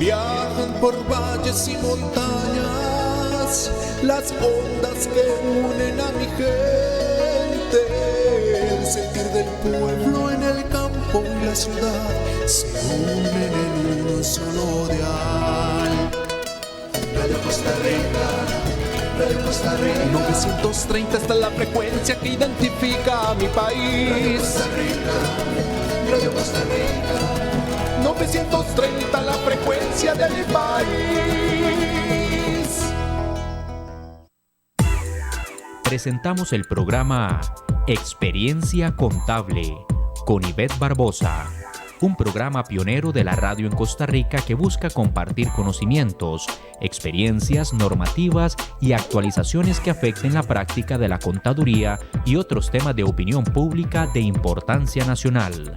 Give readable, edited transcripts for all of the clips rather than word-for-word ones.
Viajan por valles y montañas las ondas que unen a mi gente. El sentir del pueblo en el campo y la ciudad se unen en un solo dial. Radio Costa Rica, Radio Costa Rica. 930 está la frecuencia que identifica a mi país. Radio Costa Rica, 930 la frecuencia de mi país. Presentamos el programa Experiencia Contable con Ivette Barbosa, un programa pionero de la radio en Costa Rica que busca compartir conocimientos, experiencias, normativas y actualizaciones que afecten la práctica de la contaduría y otros temas de opinión pública de importancia nacional.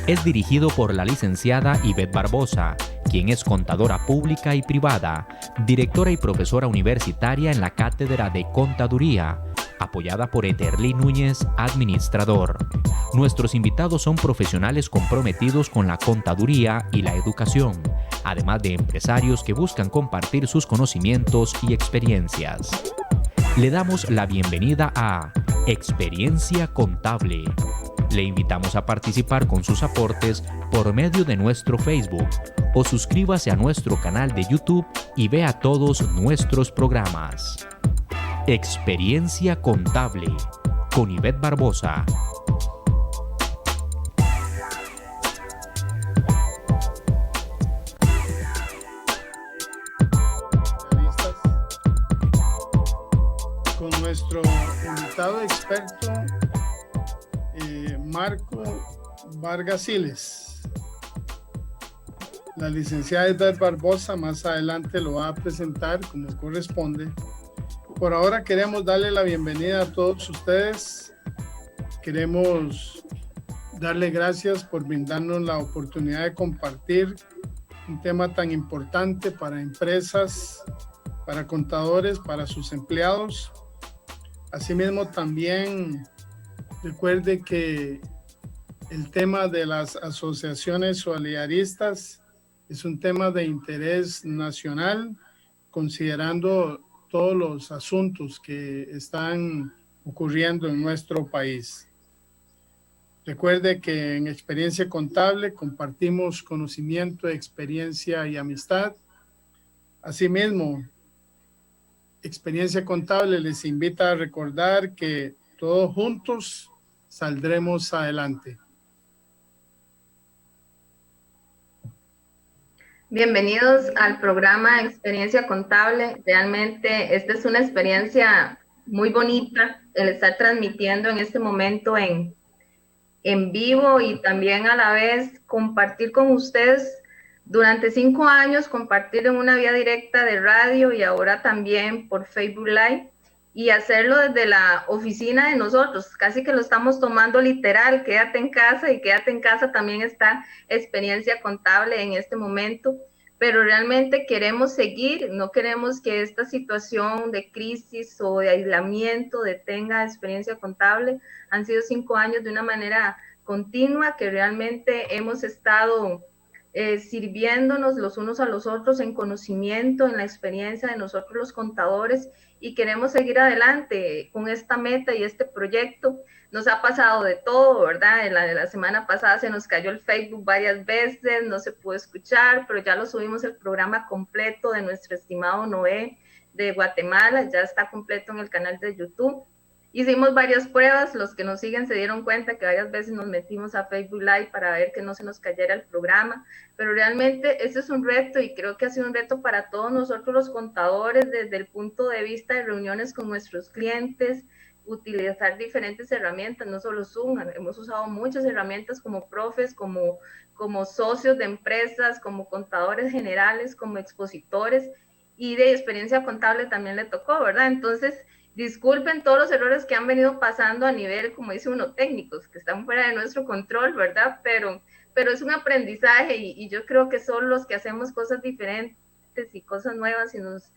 Es dirigido por la licenciada Ivette Barbosa, quien es contadora pública y privada, directora y profesora universitaria en la Cátedra de Contaduría, apoyada por Eterly Núñez, administrador. Nuestros invitados son profesionales comprometidos con la contaduría y la educación, además de empresarios que buscan compartir sus conocimientos y experiencias. Le damos la bienvenida a Experiencia Contable. Le invitamos a participar con sus aportes por medio de nuestro Facebook o suscríbase a nuestro canal de YouTube y vea todos nuestros programas. Experiencia Contable con Ivette Barbosa. Con nuestro invitado experto Marco Vargas Siles. La licenciada Ivette Barbosa más adelante lo va a presentar como corresponde. Por ahora queremos darle la bienvenida a todos ustedes. Queremos darle gracias por brindarnos la oportunidad de compartir un tema tan importante para empresas, para contadores, para sus empleados. Asimismo, también recuerde que el tema de las asociaciones solidaristas es un tema de interés nacional, considerando todos los asuntos que están ocurriendo en nuestro país. Recuerde que en Experiencia Contable compartimos conocimiento, experiencia y amistad. Asimismo, Experiencia Contable les invita a recordar que todos juntos saldremos adelante. Bienvenidos al programa Experiencia Contable. Realmente esta es una experiencia muy bonita el estar transmitiendo en este momento en vivo y también a la vez compartir con ustedes durante 5 años, compartir en una vía directa de radio y ahora también por Facebook Live y hacerlo desde la oficina de nosotros, casi que lo estamos tomando literal, quédate en casa y quédate en casa también está Experiencia Contable en este momento, pero realmente queremos seguir, no queremos que esta situación de crisis o de aislamiento detenga Experiencia Contable. Han sido 5 años de una manera continua que realmente hemos estado sirviéndonos los unos a los otros en conocimiento, en la experiencia de nosotros los contadores y queremos seguir adelante con esta meta y este proyecto. Nos ha pasado de todo, ¿verdad? La semana pasada se nos cayó el Facebook varias veces, no se pudo escuchar, pero ya lo subimos el programa completo de nuestro estimado Noé de Guatemala, ya está completo en el canal de YouTube. Hicimos varias pruebas, los que nos siguen se dieron cuenta que varias veces nos metimos a Facebook Live para ver que no se nos cayera el programa, pero realmente este es un reto y creo que ha sido un reto para todos nosotros los contadores desde el punto de vista de reuniones con nuestros clientes, utilizar diferentes herramientas, no solo Zoom, hemos usado muchas herramientas como profes, como socios de empresas, como contadores generales, como expositores y de Experiencia Contable también le tocó, ¿verdad? Entonces, disculpen todos los errores que han venido pasando a nivel, como dice uno, técnicos, que están fuera de nuestro control, ¿verdad? Pero es un aprendizaje y yo creo que son los que hacemos cosas diferentes y cosas nuevas y nos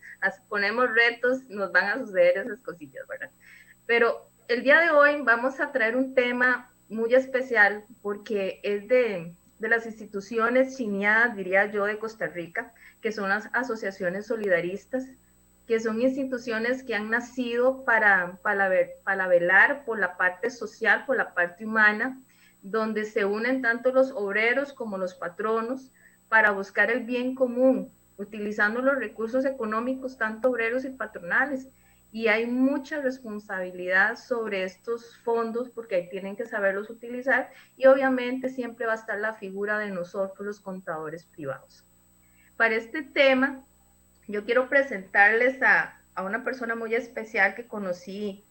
ponemos retos, nos van a suceder esas cosillas, ¿verdad? Pero el día de hoy vamos a traer un tema muy especial porque es de las instituciones chineadas, diría yo, de Costa Rica, que son las asociaciones solidaristas, que son instituciones que han nacido para velar por la parte social, por la parte humana, donde se unen tanto los obreros como los patronos para buscar el bien común, utilizando los recursos económicos, tanto obreros y patronales. Y hay mucha responsabilidad sobre estos fondos porque ahí tienen que saberlos utilizar y obviamente siempre va a estar la figura de nosotros los contadores privados. Para este tema, yo quiero presentarles a una persona muy especial que conocí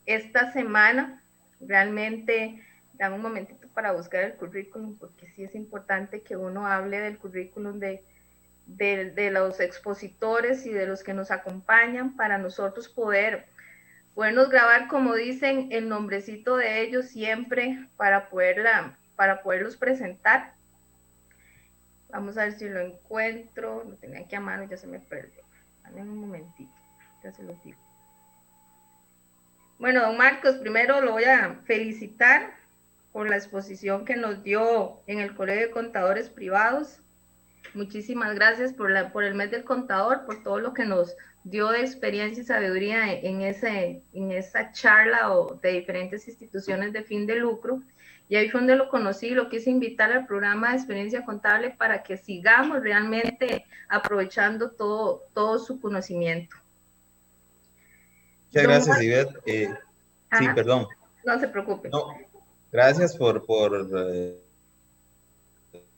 esta semana. Realmente, dame un momentito para buscar el currículum, porque sí es importante que uno hable del currículum de los expositores y de los que nos acompañan para nosotros podernos grabar, como dicen, el nombrecito de ellos siempre para poderlos presentar. Vamos a ver si lo encuentro. Lo tenía aquí a mano y ya se me perdió. Dame un momentito, ya se los digo. Bueno, don Marcos, primero lo voy a felicitar por la exposición que nos dio en el Colegio de Contadores Privados. Muchísimas gracias por el mes del contador, por todo lo que nos dio de experiencia y sabiduría en esa charla de diferentes instituciones de fin de lucro. Y ahí fue donde lo conocí, lo quise invitar al programa de experiencia contable para que sigamos realmente aprovechando todo su conocimiento. Muchas gracias, Ivette. Sí, perdón. No se preocupe. No, gracias por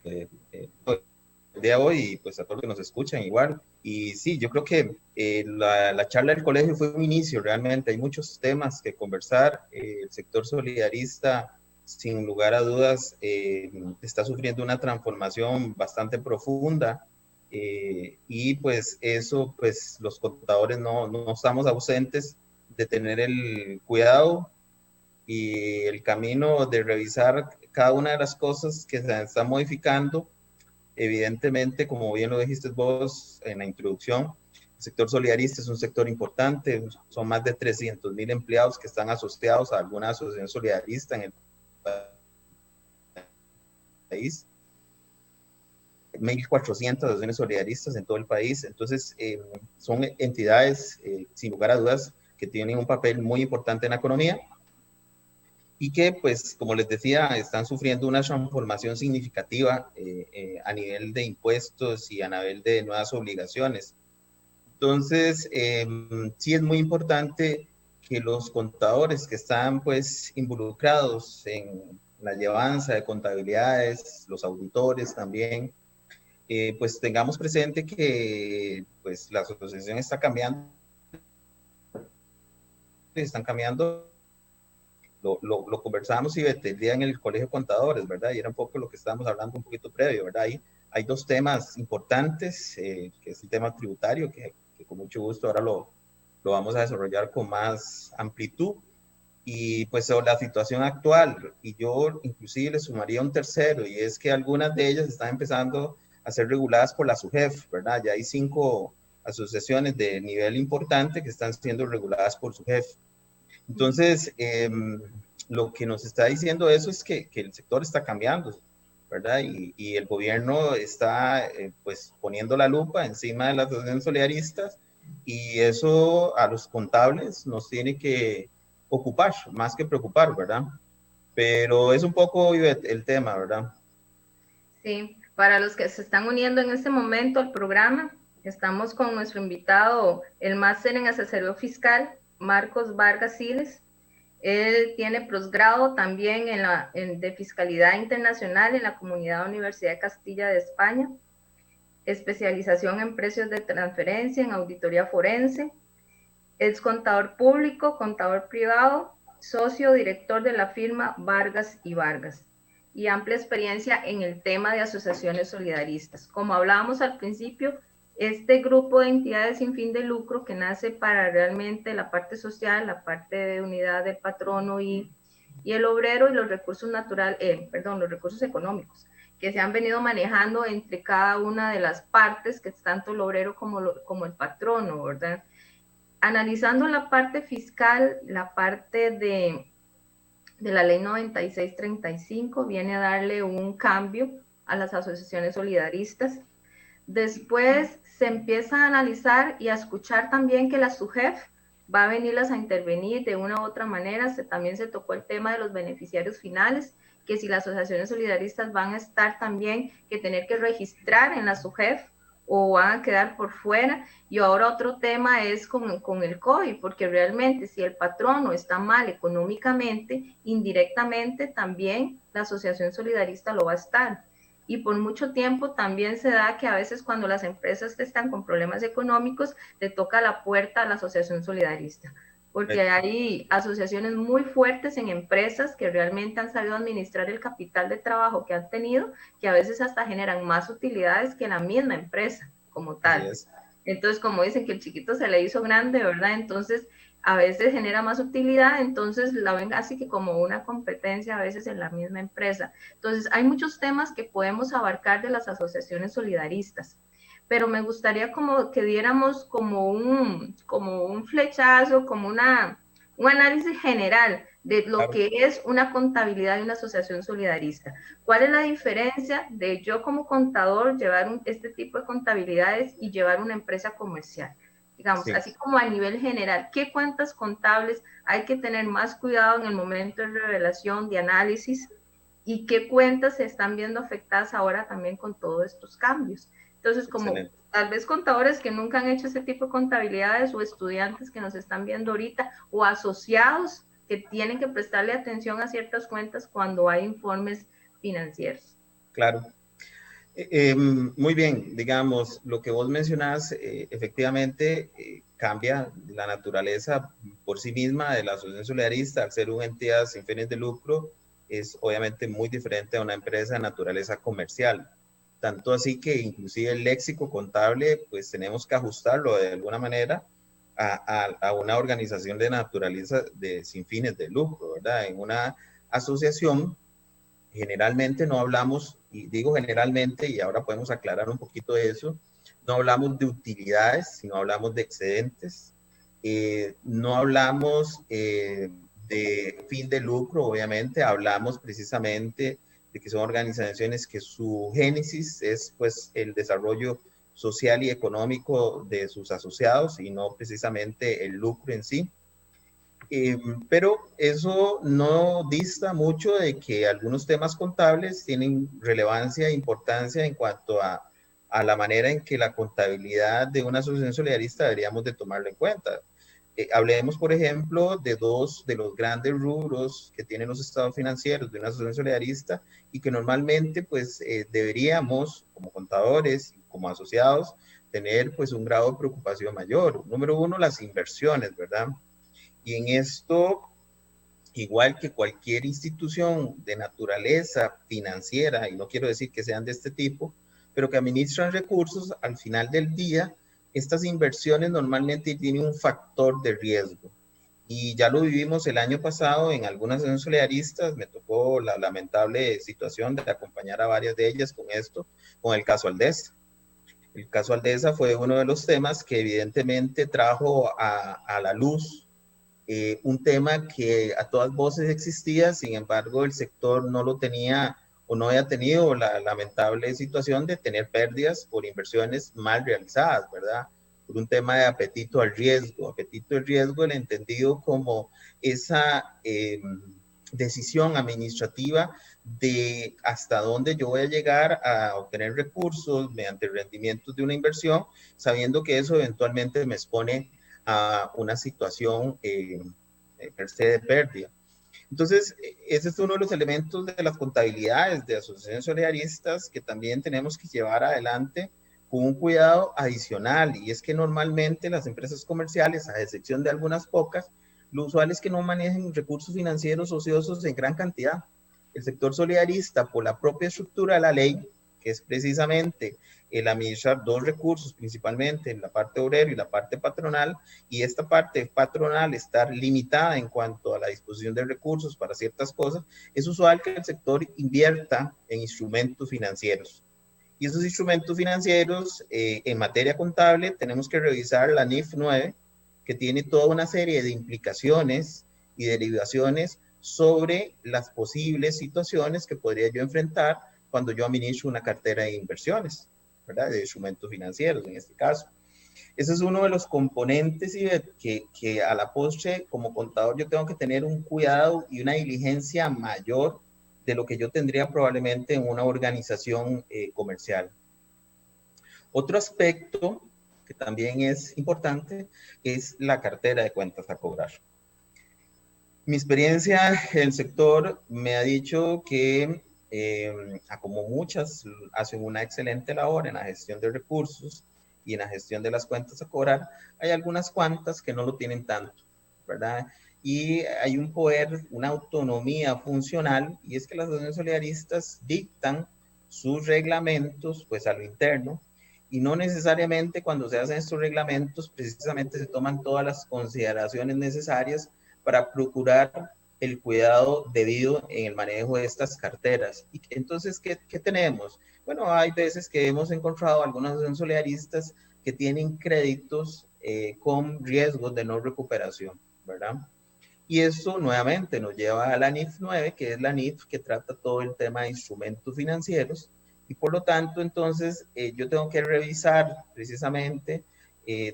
el día de hoy y pues a todos los que nos escuchan igual. Y sí, yo creo que la charla del colegio fue un inicio realmente. Hay muchos temas que conversar. El sector solidarista, sin lugar a dudas, está sufriendo una transformación bastante profunda. Y pues eso, pues los contadores no estamos ausentes de tener el cuidado y el camino de revisar cada una de las cosas que se están modificando. Evidentemente, como bien lo dijiste vos en la introducción, el sector solidarista es un sector importante, son más de 300,000 empleados que están asociados a alguna asociación solidarista en el país. 1,400 asociaciones solidaristas en todo el país, entonces son entidades sin lugar a dudas que tienen un papel muy importante en la economía y que pues como les decía están sufriendo una transformación significativa a nivel de impuestos y a nivel de nuevas obligaciones. Entonces sí es muy importante que los contadores que están pues involucrados en la llevanza de contabilidades, los auditores también, pues tengamos presente que pues la asociación está cambiando, están cambiando, lo conversábamos y el día en el Colegio de Contadores, ¿verdad? Y era un poco lo que estábamos hablando un poquito previo, ¿verdad? Hay dos temas importantes, que es el tema tributario, que con mucho gusto ahora lo vamos a desarrollar con más amplitud, y pues sobre la situación actual, y yo inclusive le sumaría un tercero, y es que algunas de ellas están empezando a ser reguladas por la SUGEF, ¿verdad? Ya hay 5 asociaciones de nivel importante que están siendo reguladas por SUGEF. Entonces, lo que nos está diciendo eso es que el sector está cambiando, ¿verdad? Y el gobierno está pues poniendo la lupa encima de las asociaciones solidaristas, y eso a los contables nos tiene que ocupar, más que preocupar, ¿verdad? Pero es un poco el tema, ¿verdad? Sí, para los que se están uniendo en este momento al programa, estamos con nuestro invitado, el máster en asesoría fiscal, Marcos Vargas Siles. Él tiene posgrado también de Fiscalidad Internacional en la Comunidad Universidad de Castilla de España, especialización en precios de transferencia, en auditoría forense, es contador público, contador privado, socio director de la firma Vargas y Vargas, y amplia experiencia en el tema de asociaciones solidaristas. Como hablábamos al principio, este grupo de entidades sin fin de lucro que nace para realmente la parte social, la parte de unidad del patrono y el obrero y los recursos los recursos económicos que se han venido manejando entre cada una de las partes, que es tanto el obrero como el patrono, ¿verdad? Analizando la parte fiscal, la parte de la ley 9635 viene a darle un cambio a las asociaciones solidaristas. Después se empieza a analizar y a escuchar también que la SUGEF va a venirlas a intervenir de una u otra manera. También se tocó el tema de los beneficiarios finales, que si las asociaciones solidaristas van a estar también que tener que registrar en la SUGEF o van a quedar por fuera. Y ahora otro tema es con el COI, porque realmente si el patrono está mal económicamente, indirectamente también la asociación solidarista lo va a estar. Y por mucho tiempo también se da que a veces cuando las empresas están con problemas económicos, le toca la puerta a la asociación solidarista, porque hay asociaciones muy fuertes en empresas que realmente han sabido administrar el capital de trabajo que han tenido, que a veces hasta generan más utilidades que la misma empresa como tal. Entonces, como dicen que el chiquito se le hizo grande, ¿verdad? Entonces, a veces genera más utilidad, entonces la ven así que como una competencia a veces en la misma empresa. Entonces, hay muchos temas que podemos abarcar de las asociaciones solidaristas, pero me gustaría como que diéramos como un flechazo, como un análisis general de lo que es una contabilidad de una asociación solidarista. ¿Cuál es la diferencia de yo como contador llevar este tipo de contabilidades y llevar una empresa comercial? Digamos, así como a nivel general, ¿qué cuentas contables hay que tener más cuidado en el momento de revelación, de análisis? ¿Y qué cuentas se están viendo afectadas ahora también con todos estos cambios? Entonces, como tal vez contadores que nunca han hecho ese tipo de contabilidades o estudiantes que nos están viendo ahorita o asociados que tienen que prestarle atención a ciertas cuentas cuando hay informes financieros. Claro. Muy bien, digamos, lo que vos mencionás efectivamente cambia la naturaleza por sí misma de la asociación solidarista. Al ser una entidad sin fines de lucro, es obviamente muy diferente a una empresa de naturaleza comercial. Tanto así que inclusive el léxico contable, pues tenemos que ajustarlo de alguna manera a una organización de naturaleza sin fines de lucro, ¿verdad? En una asociación, generalmente no hablamos, y digo generalmente, y ahora podemos aclarar un poquito de eso, no hablamos de utilidades, sino hablamos de excedentes, no hablamos de fin de lucro, obviamente, hablamos precisamente de que son organizaciones que su génesis es pues el desarrollo social y económico de sus asociados y no precisamente el lucro en sí. Pero eso no dista mucho de que algunos temas contables tienen relevancia e importancia en cuanto a la manera en que la contabilidad de una asociación solidarista deberíamos de tomarlo en cuenta. Hablemos, por ejemplo, de dos de los grandes rubros que tienen los estados financieros de una asociación solidarista y que normalmente pues deberíamos, como contadores y como asociados, tener pues un grado de preocupación mayor. Número uno, las inversiones, ¿verdad? Y en esto, igual que cualquier institución de naturaleza financiera, y no quiero decir que sean de este tipo, pero que administran recursos, al final del día, estas inversiones normalmente tienen un factor de riesgo. Y ya lo vivimos el año pasado en algunas asociaciones solidaristas, me tocó la lamentable situación de acompañar a varias de ellas con esto, con el caso Aldesa. El caso Aldesa fue uno de los temas que evidentemente trajo a la luz un tema que a todas voces existía, sin embargo el sector no lo tenía o no había tenido la lamentable situación de tener pérdidas por inversiones mal realizadas, ¿verdad? Por un tema de apetito al riesgo el entendido como esa decisión administrativa de hasta dónde yo voy a llegar a obtener recursos mediante rendimientos de una inversión, sabiendo que eso eventualmente me expone a una situación per se de pérdida. Entonces, ese es uno de los elementos de las contabilidades de asociaciones solidaristas que también tenemos que llevar adelante con un cuidado adicional, y es que normalmente las empresas comerciales, a excepción de algunas pocas, lo usual es que no manejen recursos financieros ociosos en gran cantidad. El sector solidarista, por la propia estructura de la ley, que es precisamente el administrar dos recursos, principalmente en la parte obrero y la parte patronal, y esta parte patronal estar limitada en cuanto a la disposición de recursos para ciertas cosas, es usual que el sector invierta en instrumentos financieros. Y esos instrumentos financieros, en materia contable, tenemos que revisar la NIF 9, que tiene toda una serie de implicaciones y derivaciones sobre las posibles situaciones que podría yo enfrentar cuando yo administro una cartera de inversiones, ¿verdad? De instrumentos financieros en este caso. Ese es uno de los componentes que a la postre, como contador, yo tengo que tener un cuidado y una diligencia mayor de lo que yo tendría probablemente en una organización comercial. Otro aspecto que también es importante es la cartera de cuentas a cobrar. Mi experiencia en el sector me ha dicho que, como muchas, hacen una excelente labor en la gestión de recursos y en la gestión de las cuentas a cobrar, hay algunas cuantas que no lo tienen tanto, ¿verdad? Y hay un poder, una autonomía funcional, y es que las asociaciones solidaristas dictan sus reglamentos pues a lo interno, y no necesariamente cuando se hacen estos reglamentos precisamente se toman todas las consideraciones necesarias para procurar el cuidado debido en el manejo de estas carteras. Y entonces, ¿qué tenemos? Bueno, hay veces que hemos encontrado algunas asociaciones solidaristas que tienen créditos con riesgos de no recuperación, ¿verdad? Y esto nuevamente nos lleva a la NIF 9, que es la NIF que trata todo el tema de instrumentos financieros, y por lo tanto, entonces, yo tengo que revisar precisamente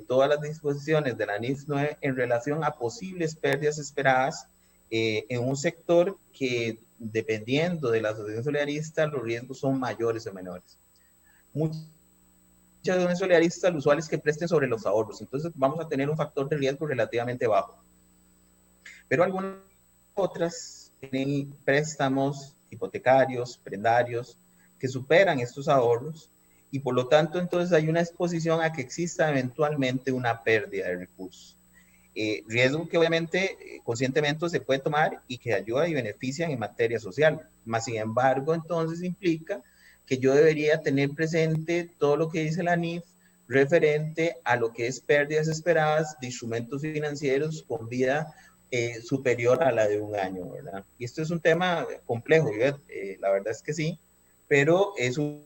todas las disposiciones de la NIF 9 en relación a posibles pérdidas esperadas en un sector que, dependiendo de la asociación solidarista, los riesgos son mayores o menores. Muchas asociaciones solidaristas, lo usual es que presten sobre los ahorros, entonces vamos a tener un factor de riesgo relativamente bajo. Pero algunas otras tienen préstamos hipotecarios, prendarios, que superan estos ahorros y por lo tanto entonces hay una exposición a que exista eventualmente una pérdida de recursos. Riesgo que obviamente conscientemente se puede tomar y que ayuda y beneficia en materia social. Más sin embargo, entonces implica que yo debería tener presente todo lo que dice la NIF referente a lo que es pérdidas esperadas de instrumentos financieros con vida superior a la de un año, ¿verdad? Y esto es un tema complejo, la verdad es que sí, pero es uno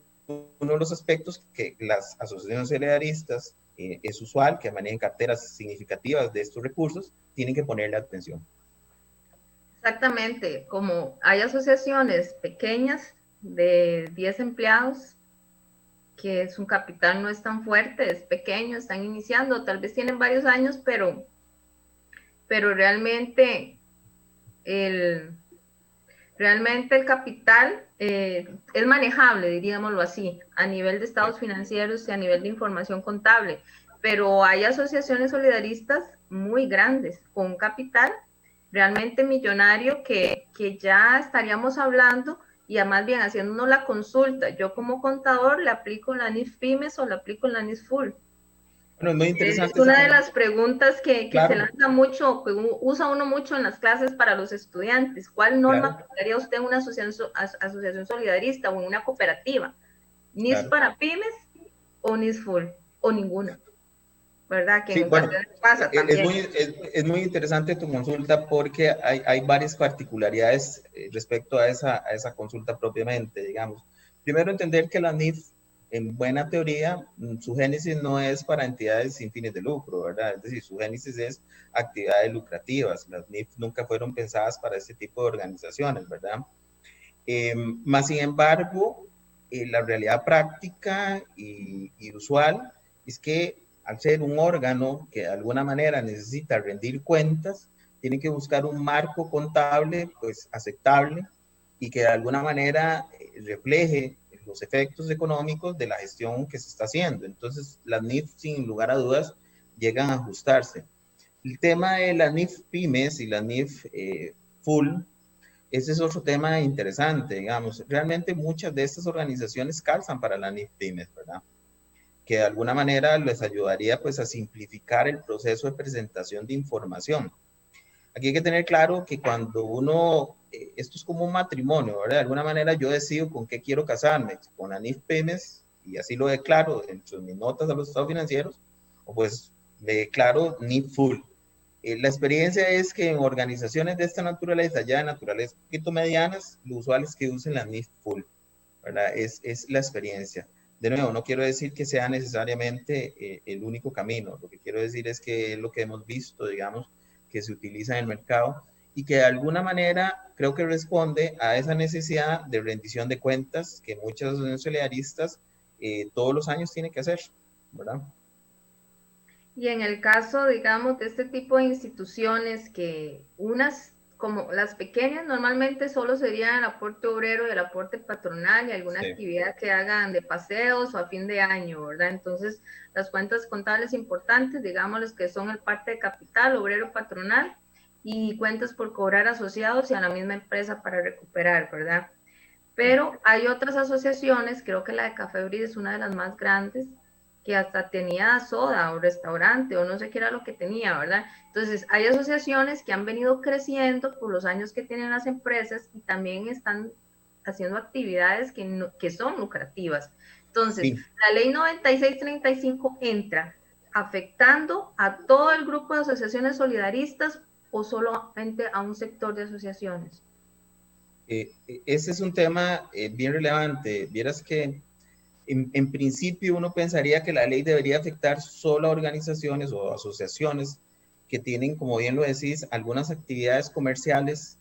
de los aspectos que las asociaciones solidaristas es usual que manejen carteras significativas de estos recursos, tienen que ponerle atención. Exactamente, como hay asociaciones pequeñas de 10 empleados, que su capital no es tan fuerte, es pequeño, están iniciando, tal vez tienen varios años, pero realmente el capital es manejable, diríamoslo así, a nivel de estados financieros y a nivel de información contable, pero hay asociaciones solidaristas muy grandes, con un capital realmente millonario que ya estaríamos hablando y más bien haciéndonos la consulta. Yo como contador le aplico la NIF Pymes o le aplico la NIF Full. Bueno, es muy interesante. Es una de las preguntas que claro, se lanza mucho, que usa uno mucho en las clases para los estudiantes. ¿Cuál norma aplicaría usted en una asociación solidarista o en una cooperativa? ¿NIF para pymes o NIF Full? O ninguna. ¿Verdad? Que sí, en bueno, pasa también. es muy interesante tu consulta porque hay varias particularidades respecto a esa consulta propiamente, digamos. Primero, entender que la NIF, en buena teoría, su génesis no es para entidades sin fines de lucro, ¿verdad? Es decir, su génesis es actividades lucrativas. Las NIF nunca fueron pensadas para este tipo de organizaciones, ¿verdad? Más sin embargo, la realidad práctica y usual es que al ser un órgano que de alguna manera necesita rendir cuentas, tiene que buscar un marco contable pues aceptable y que de alguna manera refleje los efectos económicos de la gestión que se está haciendo. Entonces, las NIF, sin lugar a dudas, llegan a ajustarse. El tema de las NIF Pymes y las NIF Full, ese es otro tema interesante, digamos. Realmente muchas de estas organizaciones calzan para la NIF Pymes, ¿verdad? Que de alguna manera les ayudaría pues a simplificar el proceso de presentación de información. Aquí hay que tener claro que cuando uno, esto es como un matrimonio, ¿verdad? De alguna manera yo decido con qué quiero casarme, con la NIF Pymes, y así lo declaro dentro de mis notas a los estados financieros, o pues le declaro NIF Full. La experiencia es que en organizaciones de esta naturaleza, ya de naturaleza un poquito medianas, lo usual es que usen la NIF Full, ¿verdad? Es la experiencia. De nuevo, no quiero decir que sea necesariamente el único camino, lo que quiero decir es que es lo que hemos visto, digamos, que se utiliza en el mercado y que de alguna manera creo que responde a esa necesidad de rendición de cuentas que muchas asociaciones solidaristas todos los años tienen que hacer, ¿verdad? Y en el caso, digamos, de este tipo de instituciones, que unas como las pequeñas normalmente solo serían el aporte obrero y el aporte patronal y alguna actividad que hagan de paseos o a fin de año, ¿verdad? Entonces, las cuentas contables importantes, digamos, las que son el parte de capital, obrero, patronal, y cuentas por cobrar asociados y a la misma empresa para recuperar, ¿verdad? Pero hay otras asociaciones, creo que la de Cafebril es una de las más grandes, que hasta tenía soda o restaurante o no sé qué era lo que tenía, ¿verdad? Entonces, hay asociaciones que han venido creciendo por los años que tienen las empresas y también están haciendo actividades que son lucrativas. Entonces, la ley 9635 entra afectando a todo el grupo de asociaciones solidaristas o solamente a un sector de asociaciones. Ese es un tema bien relevante. Vieras que en principio uno pensaría que la ley debería afectar solo a organizaciones o asociaciones que tienen, como bien lo decís, algunas actividades comerciales,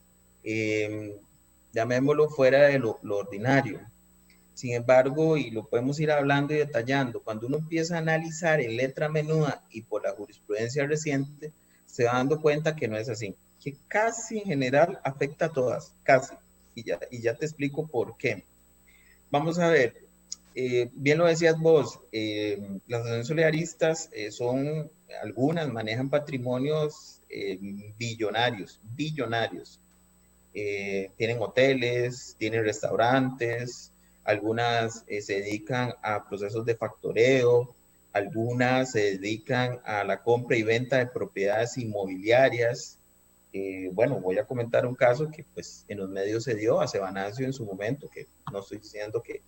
llamémoslo fuera de lo ordinario. Sin embargo, y lo podemos ir hablando y detallando, cuando uno empieza a analizar en letra menuda y por la jurisprudencia reciente, se va dando cuenta que no es así, que casi en general afecta a todas, casi, y ya te explico por qué. Vamos a ver, bien lo decías vos, las asociaciones solidaristas algunas manejan patrimonios billonarios, tienen hoteles, tienen restaurantes, algunas se dedican a procesos de factoreo, algunas se dedican a la compra y venta de propiedades inmobiliarias. Bueno, voy a comentar un caso que pues en los medios se dio a Sebanacio en su momento, que no estoy diciendo que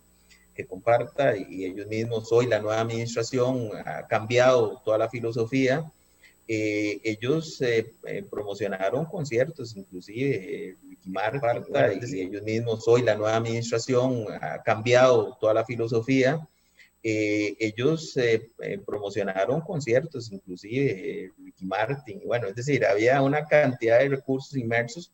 comparta, y ellos mismos, hoy la nueva administración ha cambiado toda la filosofía. Ellos promocionaron conciertos, inclusive Ricky Martin, y ellos mismos, hoy la nueva administración ha cambiado toda la filosofía. Ellos promocionaron conciertos, inclusive Ricky Martin, bueno, es decir, había una cantidad de recursos inmersos.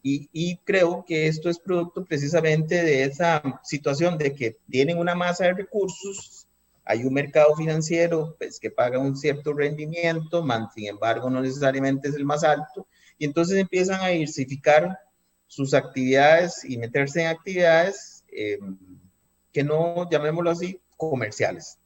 Y creo que esto es producto precisamente de esa situación de que tienen una masa de recursos, hay un mercado financiero pues, que paga un cierto rendimiento, sin embargo no necesariamente es el más alto, y entonces empiezan a diversificar sus actividades y meterse en actividades que no, llamémoslo así, comerciales,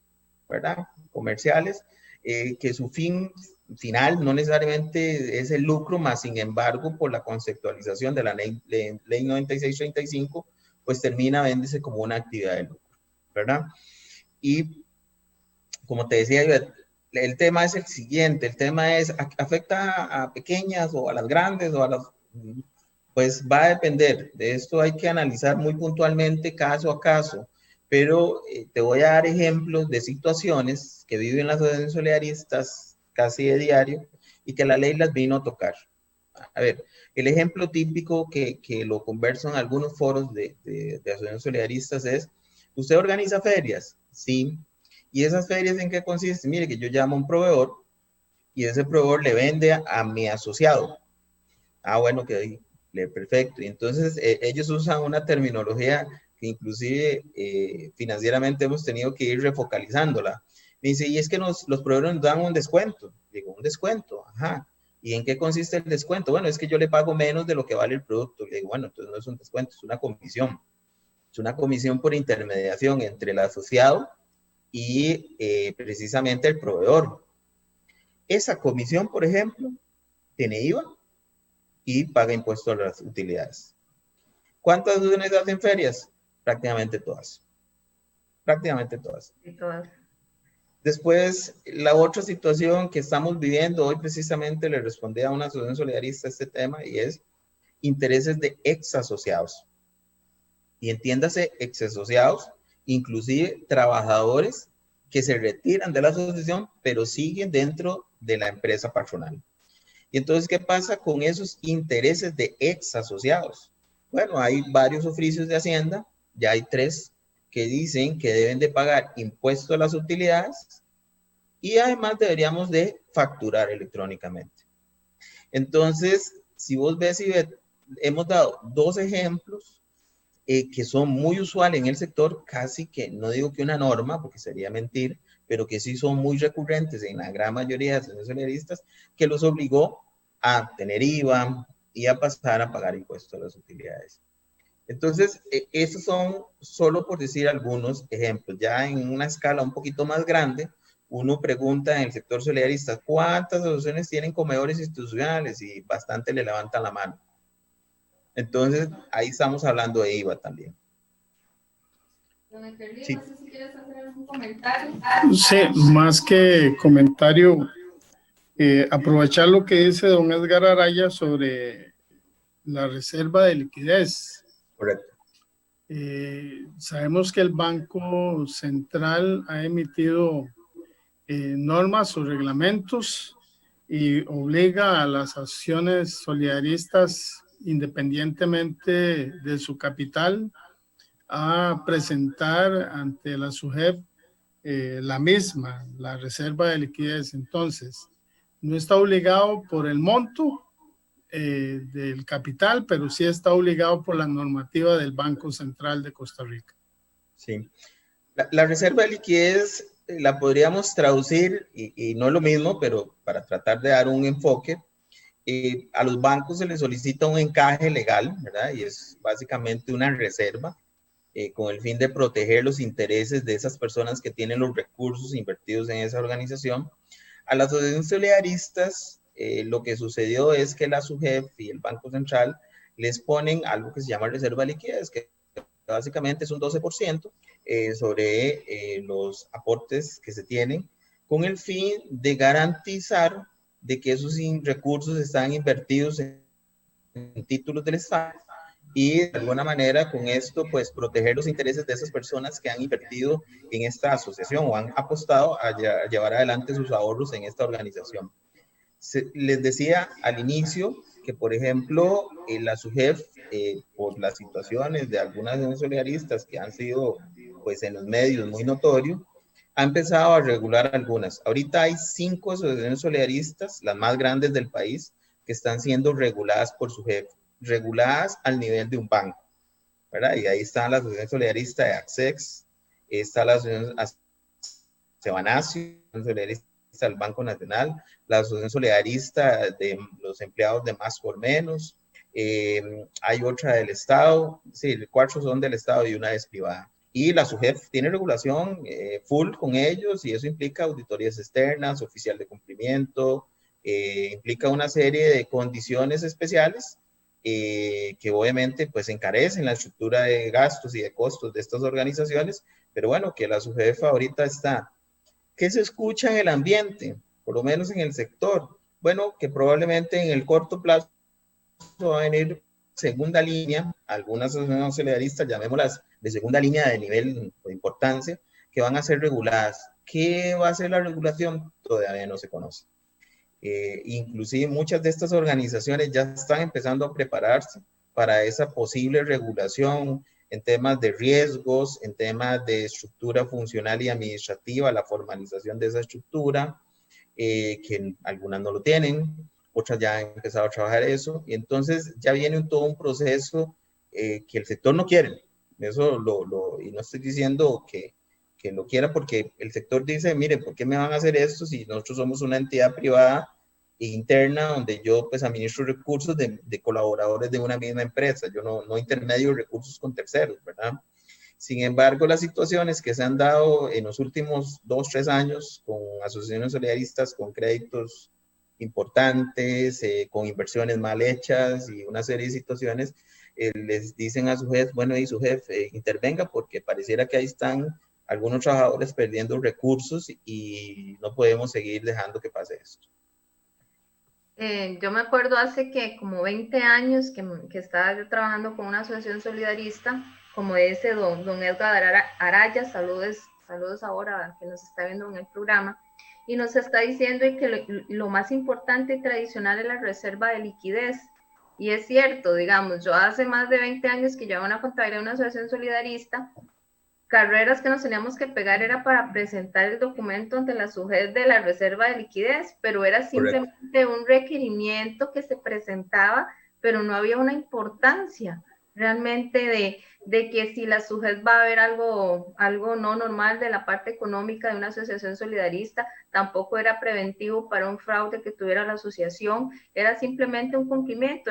¿verdad? Comerciales, que su fin final no necesariamente es el lucro, más sin embargo, por la conceptualización de la ley 9635, pues termina viéndose como una actividad de lucro, ¿verdad? Y como te decía, el tema es el siguiente, el tema es, ¿afecta a pequeñas o a las grandes o a las...? Pues va a depender, de esto hay que analizar muy puntualmente caso a caso, pero te voy a dar ejemplos de situaciones que viven las asociaciones solidaristas casi de diario y que la ley las vino a tocar. A ver, el ejemplo típico que lo converso en algunos foros de asociaciones solidaristas es, ¿usted organiza ferias? Sí. ¿Y esas ferias en qué consisten? Mire, que yo llamo a un proveedor y ese proveedor le vende a mi asociado. Ah, bueno, que perfecto. Y entonces ellos usan una terminología que inclusive financieramente hemos tenido que ir refocalizándola. Me dice, y es que los proveedores nos dan un descuento. Digo, un descuento, ajá. ¿Y en qué consiste el descuento? Bueno, es que yo le pago menos de lo que vale el producto. Le digo, bueno, entonces no es un descuento, es una comisión. Es una comisión por intermediación entre el asociado y precisamente el proveedor. Esa comisión, por ejemplo, tiene IVA y paga impuesto a las utilidades. ¿Cuántas asociaciones hacen ferias? Prácticamente todas. Prácticamente todas. Y todas. Después, la otra situación que estamos viviendo, hoy precisamente le respondí a una asociación solidarista este tema, y es intereses de ex asociados. Y entiéndase, ex asociados, inclusive trabajadores que se retiran de la asociación, pero siguen dentro de la empresa patronal. Y entonces, ¿qué pasa con esos intereses de ex asociados? Bueno, hay varios oficios de Hacienda, ya hay 3 que dicen que deben de pagar impuesto a las utilidades y además deberíamos de facturar electrónicamente. Entonces, si vos ves y hemos dado dos ejemplos que son muy usuales en el sector, casi que, no digo que una norma, porque sería mentir, pero que sí son muy recurrentes en la gran mayoría de asociaciones solidaristas, que los obligó a tener IVA y a pasar a pagar impuestos a las utilidades. Entonces, esos son solo por decir algunos ejemplos. Ya en una escala un poquito más grande, uno pregunta en el sector solidarista, ¿cuántas asociaciones tienen comedores institucionales? Y bastante le levantan la mano. Entonces, ahí estamos hablando de IVA también. Sí. No sé si quieres hacer algún comentario. Sí, más que comentario, aprovechar lo que dice don Edgar Araya sobre la reserva de liquidez. Correcto. Sabemos que el Banco Central ha emitido normas o reglamentos y obliga a las acciones solidaristas, independientemente de su capital, a presentar ante la SUGEP la misma, la reserva de liquidez. Entonces, no está obligado por el monto del capital, pero sí está obligado por la normativa del Banco Central de Costa Rica. Sí. La reserva de liquidez la podríamos traducir, y no es lo mismo, pero para tratar de dar un enfoque, a los bancos se les solicita un encaje legal, ¿verdad? Y es básicamente una reserva con el fin de proteger los intereses de esas personas que tienen los recursos invertidos en esa organización. A las asociaciones solidaristas, lo que sucedió es que la SUGEF y el Banco Central les ponen algo que se llama reserva de liquidez, que básicamente es un 12% sobre los aportes que se tienen, con el fin de garantizar de que esos recursos están invertidos en títulos del Estado y de alguna manera con esto pues proteger los intereses de esas personas que han invertido en esta asociación o han apostado a llevar adelante sus ahorros en esta organización. Les decía al inicio que, por ejemplo, la SUGEF, por las situaciones de algunas asociaciones solidaristas que han sido pues en los medios muy notorio, ha empezado a regular algunas. Ahorita hay 5 asociaciones solidaristas, las más grandes del país, que están siendo reguladas por SUGEF, reguladas al nivel de un banco, ¿verdad? Y ahí está la Asociación Solidarista de Accex, está la Asociación Cebanacio, la Solidarista del Banco Nacional, la Asociación Solidarista de los empleados de Más por Menos, hay otra del Estado, sí, 4 son del Estado y una es privada. Y la SUGEF tiene regulación full con ellos y eso implica auditorías externas, oficial de cumplimiento, implica una serie de condiciones especiales que obviamente pues encarecen la estructura de gastos y de costos de estas organizaciones, pero bueno, que la SUGEF ahorita está. ¿Qué se escucha en el ambiente? Por lo menos en el sector. Bueno, que probablemente en el corto plazo va a venir segunda línea, algunas asociaciones solidaristas, llamémoslas de segunda línea de nivel de importancia, que van a ser reguladas. ¿Qué va a ser la regulación? Todavía no se conoce. Inclusive muchas de estas organizaciones ya están empezando a prepararse para esa posible regulación en temas de riesgos, en temas de estructura funcional y administrativa, la formalización de esa estructura, que algunas no lo tienen, otras ya han empezado a trabajar eso, y entonces ya viene todo un proceso que el sector no quiere. Eso y no estoy diciendo que lo quiera, porque el sector dice, mire, ¿por qué me van a hacer esto si nosotros somos una entidad privada interna donde yo pues administro recursos de colaboradores de una misma empresa? Yo no intermedio recursos con terceros, ¿verdad? Sin embargo, las situaciones que se han dado en los últimos 2, 3 años con asociaciones solidaristas, con créditos importantes, con inversiones mal hechas y una serie de situaciones, les dicen a su jefe, bueno, y su jefe intervenga porque pareciera que ahí están algunos trabajadores perdiendo recursos y no podemos seguir dejando que pase esto. Yo me acuerdo hace que como 20 años que estaba yo trabajando con una asociación solidarista, como dice don Edgar Araya, saludos ahora que nos está viendo en el programa, y nos está diciendo que lo más importante y tradicional es la reserva de liquidez. Y es cierto, digamos, yo hace más de 20 años que llevo una contabilidad de una asociación solidarista, carreras que nos teníamos que pegar era para presentar el documento ante la SUGEF de la reserva de liquidez, pero era simplemente un requerimiento que se presentaba, pero no había una importancia realmente de que si la SUGEF va a ver algo no normal de la parte económica de una asociación solidarista, tampoco era preventivo para un fraude que tuviera la asociación, era simplemente un cumplimiento,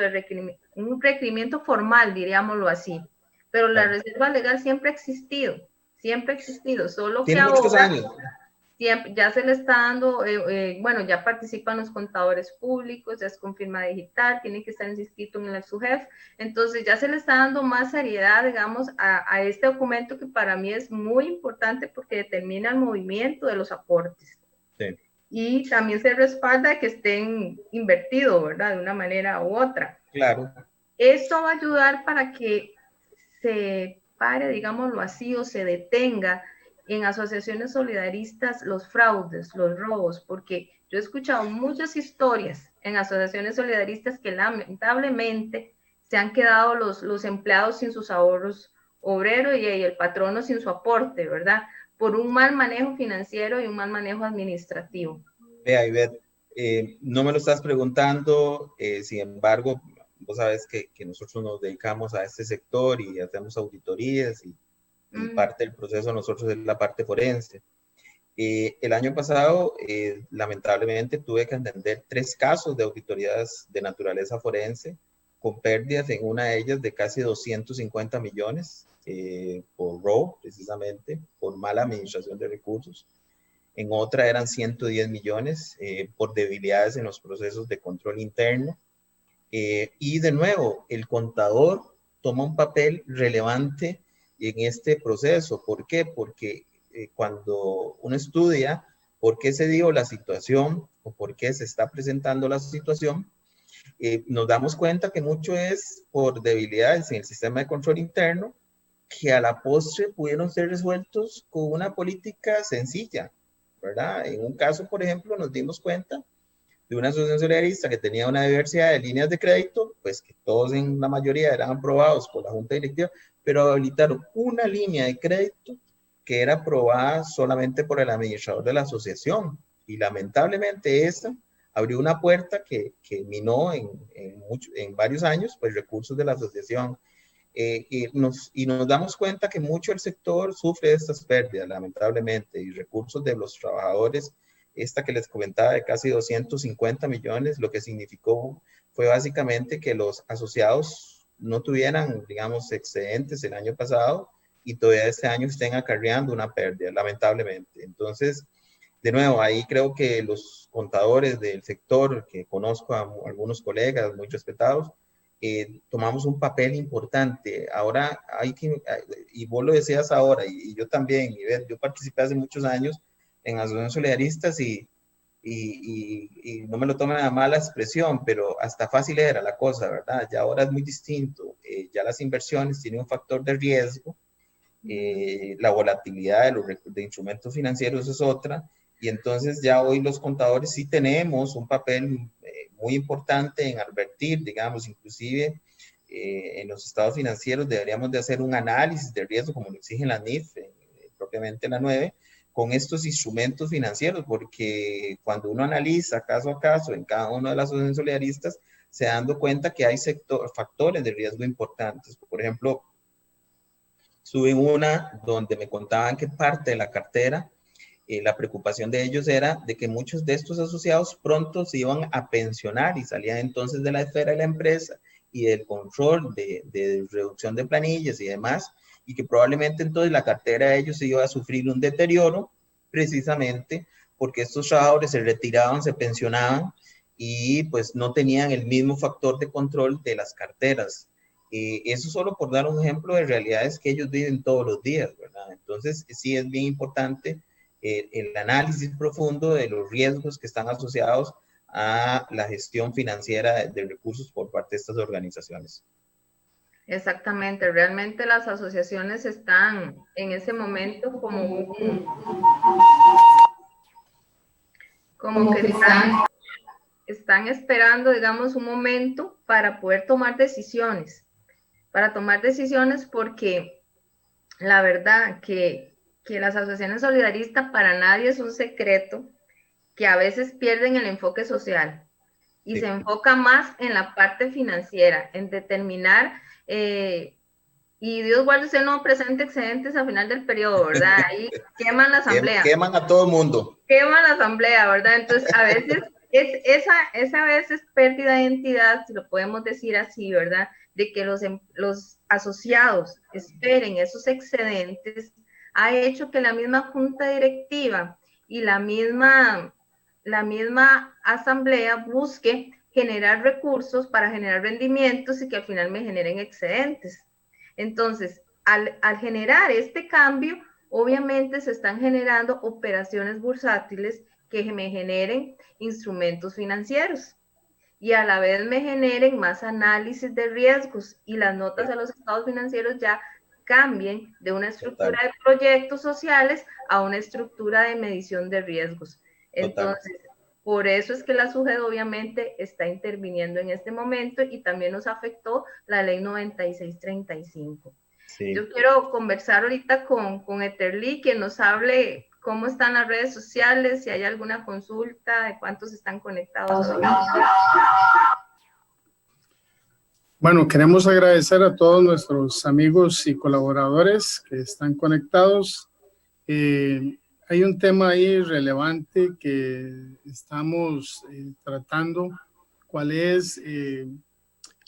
un requerimiento formal, diríamoslo así. Pero la reserva legal siempre ha existido, solo que ahora siempre, ya se le está dando, bueno, ya participan los contadores públicos, ya es con firma digital, tiene que estar inscrito en el SUGEF, entonces ya se le está dando más seriedad, digamos, a este documento que para mí es muy importante porque determina el movimiento de los aportes. Sí. Y también se respalda que estén invertidos, ¿verdad? De una manera u otra. Claro. Esto va a ayudar para que se pare, digámoslo así, o se detenga en asociaciones solidaristas los fraudes, los robos, porque yo he escuchado muchas historias en asociaciones solidaristas que lamentablemente se han quedado los empleados sin sus ahorros obreros y el patrono sin su aporte, ¿verdad? Por un mal manejo financiero y un mal manejo administrativo. Vea, Ivette, no me lo estás preguntando, sin embargo, vos sabes que nosotros nos dedicamos a este sector y hacemos auditorías y parte del proceso nosotros es la parte forense. El año pasado, lamentablemente, tuve que atender 3 casos de auditorías de naturaleza forense con pérdidas en una de ellas de casi 250 millones por robo, precisamente, por mala administración de recursos. En otra eran 110 millones por debilidades en los procesos de control interno. Y de nuevo, el contador toma un papel relevante en este proceso. ¿Por qué? Porque cuando uno estudia por qué se dio la situación o por qué se está presentando la situación, nos damos cuenta que mucho es por debilidades en el sistema de control interno que a la postre pudieron ser resueltos con una política sencilla, ¿verdad? En un caso, por ejemplo, nos dimos cuenta de una asociación solidarista que tenía una diversidad de líneas de crédito, pues que todos en la mayoría eran aprobados por la Junta Directiva, pero habilitaron una línea de crédito que era aprobada solamente por el administrador de la asociación. Y lamentablemente esta abrió una puerta que minó en varios años pues, recursos de la asociación. Y nos damos cuenta que mucho el sector sufre de estas pérdidas, lamentablemente, y recursos de los trabajadores, esta que les comentaba de casi 250 millones, lo que significó fue básicamente que los asociados no tuvieran, digamos, excedentes el año pasado y todavía este año estén acarreando una pérdida, lamentablemente. Entonces, de nuevo, ahí creo que los contadores del sector, que conozco a algunos colegas muy respetados, tomamos un papel importante. Ahora hay que, y vos lo decías ahora, y yo también, yo participé hace muchos años en asociaciones solidaristas y no me lo tomen a mala expresión, pero hasta fácil era la cosa, ¿verdad? Ya ahora es muy distinto. Ya las inversiones tienen un factor de riesgo, la volatilidad de instrumentos financieros es otra, y entonces ya hoy los contadores sí tenemos un papel muy importante en advertir, digamos, inclusive en los estados financieros deberíamos de hacer un análisis de riesgo como lo exige la NIF, propiamente la 9, con estos instrumentos financieros, porque cuando uno analiza caso a caso en cada una de las asociaciones solidaristas, se dando cuenta que hay factores de riesgo importantes. Por ejemplo, estuve en una donde me contaban que parte de la cartera, la preocupación de ellos era de que muchos de estos asociados pronto se iban a pensionar y salían entonces de la esfera de la empresa y del control de reducción de planillas y demás, y que probablemente entonces la cartera de ellos se iba a sufrir un deterioro precisamente porque estos trabajadores se retiraban, se pensionaban y pues no tenían el mismo factor de control de las carteras. Eso solo por dar un ejemplo de realidades que ellos viven todos los días, ¿verdad? Entonces sí es bien importante el análisis profundo de los riesgos que están asociados a la gestión financiera de recursos por parte de estas organizaciones. Exactamente, realmente las asociaciones están en ese momento como que están esperando, digamos, un momento para poder tomar decisiones porque la verdad que las asociaciones solidaristas para nadie es un secreto que a veces pierden el enfoque social y se Sí. enfoca más en la parte financiera, en determinar, y Dios guarde usted no presente excedentes al final del periodo, ¿verdad? Ahí queman la asamblea. Queman a todo el mundo. Queman la asamblea, ¿verdad? Entonces, a veces esa a veces pérdida de identidad, si lo podemos decir así, ¿verdad? De que los asociados esperen esos excedentes, ha hecho que la misma junta directiva y la misma asamblea busque generar recursos para generar rendimientos y que al final me generen excedentes. Entonces, al generar este cambio, obviamente se están generando operaciones bursátiles que me generen instrumentos financieros y a la vez me generen más análisis de riesgos y las notas a los estados financieros ya cambien de una estructura de proyectos sociales a una estructura de medición de riesgos. Entonces, por eso es que la SUGED obviamente está interviniendo en este momento y también nos afectó la ley 9635. Sí. Yo quiero conversar ahorita con Eterly, que nos hable cómo están las redes sociales, si hay alguna consulta, de cuántos están conectados. Bueno, queremos agradecer a todos nuestros amigos y colaboradores que están conectados. Hay un tema ahí relevante que estamos tratando, cuál es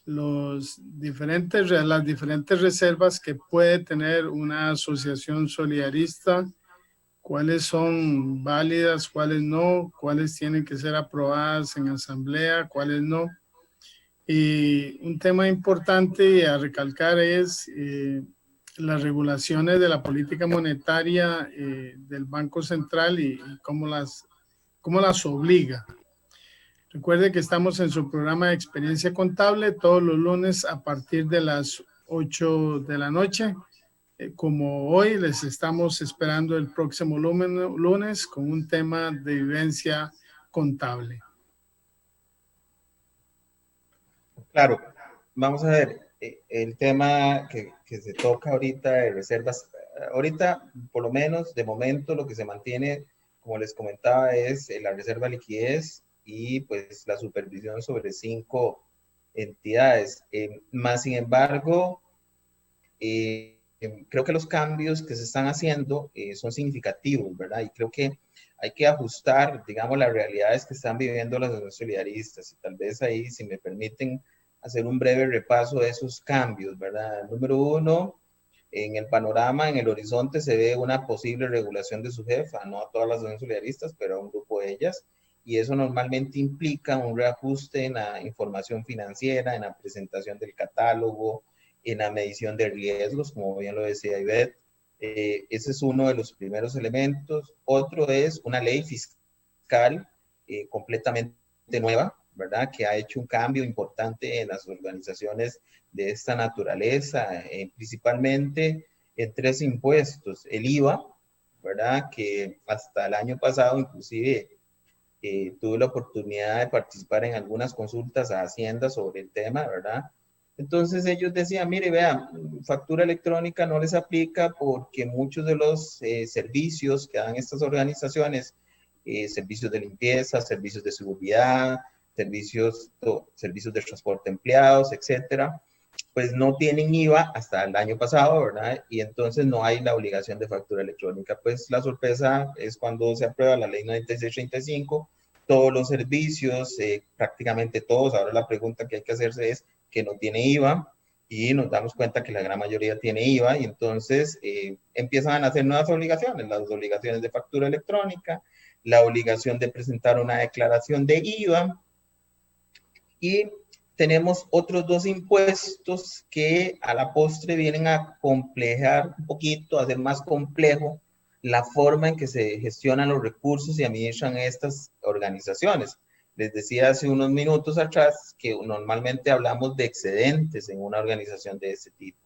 las diferentes reservas que puede tener una asociación solidarista, cuáles son válidas, cuáles no, cuáles tienen que ser aprobadas en asamblea, cuáles no. Y un tema importante a recalcar es las regulaciones de la política monetaria del Banco Central y cómo las obliga. Recuerde que estamos en su programa de Experiencia Contable todos los lunes a partir de las 8 de la noche. Como hoy, les estamos esperando el próximo lunes con un tema de vivencia contable. Claro, vamos a ver, el tema que se toca ahorita de reservas, ahorita por lo menos de momento lo que se mantiene, como les comentaba, es la reserva de liquidez y pues la supervisión sobre 5 entidades. Más sin embargo, creo que los cambios que se están haciendo son significativos, ¿verdad? Y creo que hay que ajustar, digamos, las realidades que están viviendo las asociaciones solidaristas. Y tal vez ahí, si me permiten, hacer un breve repaso de esos cambios, ¿verdad? Número 1, en el panorama, en el horizonte, se ve una posible regulación de SUGEF, no a todas las asociaciones solidaristas, pero a un grupo de ellas. Y eso normalmente implica un reajuste en la información financiera, en la presentación del catálogo, en la medición de riesgos, como bien lo decía Ivette. Ese es uno de los primeros elementos. Otro es una ley fiscal completamente nueva, ¿verdad? Que ha hecho un cambio importante en las organizaciones de esta naturaleza, principalmente en 3 impuestos. El IVA, ¿verdad? Que hasta el año pasado inclusive tuve la oportunidad de participar en algunas consultas a Hacienda sobre el tema, ¿verdad? Entonces ellos decían, mire, vean, factura electrónica no les aplica porque muchos de los servicios que dan estas organizaciones, servicios de limpieza, servicios de seguridad, servicios de transporte empleados, etcétera, pues no tienen IVA hasta el año pasado, ¿verdad? Y entonces no hay la obligación de factura electrónica. Pues la sorpresa es cuando se aprueba la ley 9635, todos los servicios, prácticamente todos, ahora la pregunta que hay que hacerse es que no tiene IVA, y nos damos cuenta que la gran mayoría tiene IVA, y entonces empiezan a hacer nuevas obligaciones, las obligaciones de factura electrónica, la obligación de presentar una declaración de IVA, y tenemos otros 2 impuestos que a la postre vienen a complejar un poquito, a hacer más complejo la forma en que se gestionan los recursos y administran estas organizaciones. Les decía hace unos minutos atrás que normalmente hablamos de excedentes en una organización de este tipo,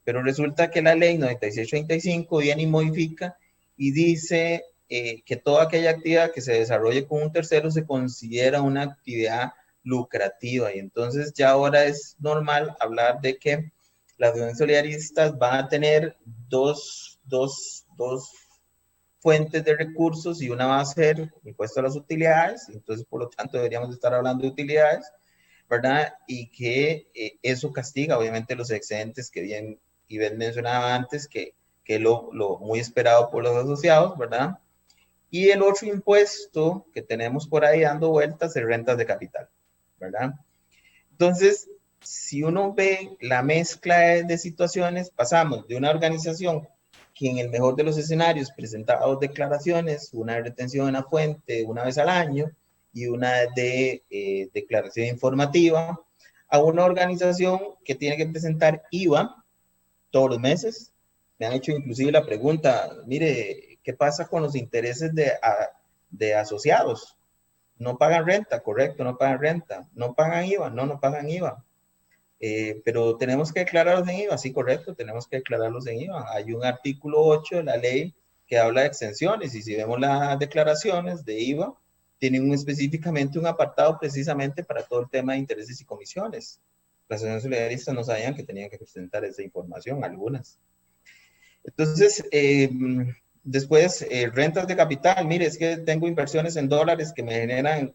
pero resulta que la ley 9635 viene y modifica y dice que toda aquella actividad que se desarrolle con un tercero se considera una actividad lucrativa, y entonces ya ahora es normal hablar de que las asociaciones solidaristas van a tener dos fuentes de recursos y una va a ser impuesto a las utilidades, entonces por lo tanto deberíamos estar hablando de utilidades, ¿verdad? Y que eso castiga obviamente los excedentes que bien Ivette mencionaba antes, que es lo muy esperado por los asociados, ¿verdad? Y el otro impuesto que tenemos por ahí dando vueltas es rentas de capital, ¿verdad? Entonces, si uno ve la mezcla de situaciones, pasamos de una organización que en el mejor de los escenarios presentaba 2 declaraciones, una de retención en la fuente una vez al año y una de declaración informativa, a una organización que tiene que presentar IVA todos los meses. Me han hecho inclusive la pregunta, mire, ¿qué pasa con los intereses de asociados? No pagan renta, correcto, no pagan renta. No pagan IVA, no pagan IVA. Pero tenemos que declararlos en IVA, sí, correcto, tenemos que declararlos en IVA. Hay un artículo 8 de la ley que habla de exenciones y si vemos las declaraciones de IVA, tienen específicamente un apartado precisamente para todo el tema de intereses y comisiones. Las asociaciones solidaristas no sabían que tenían que presentar esa información, algunas. Entonces, después, rentas de capital. Mire, es que tengo inversiones en dólares que me generan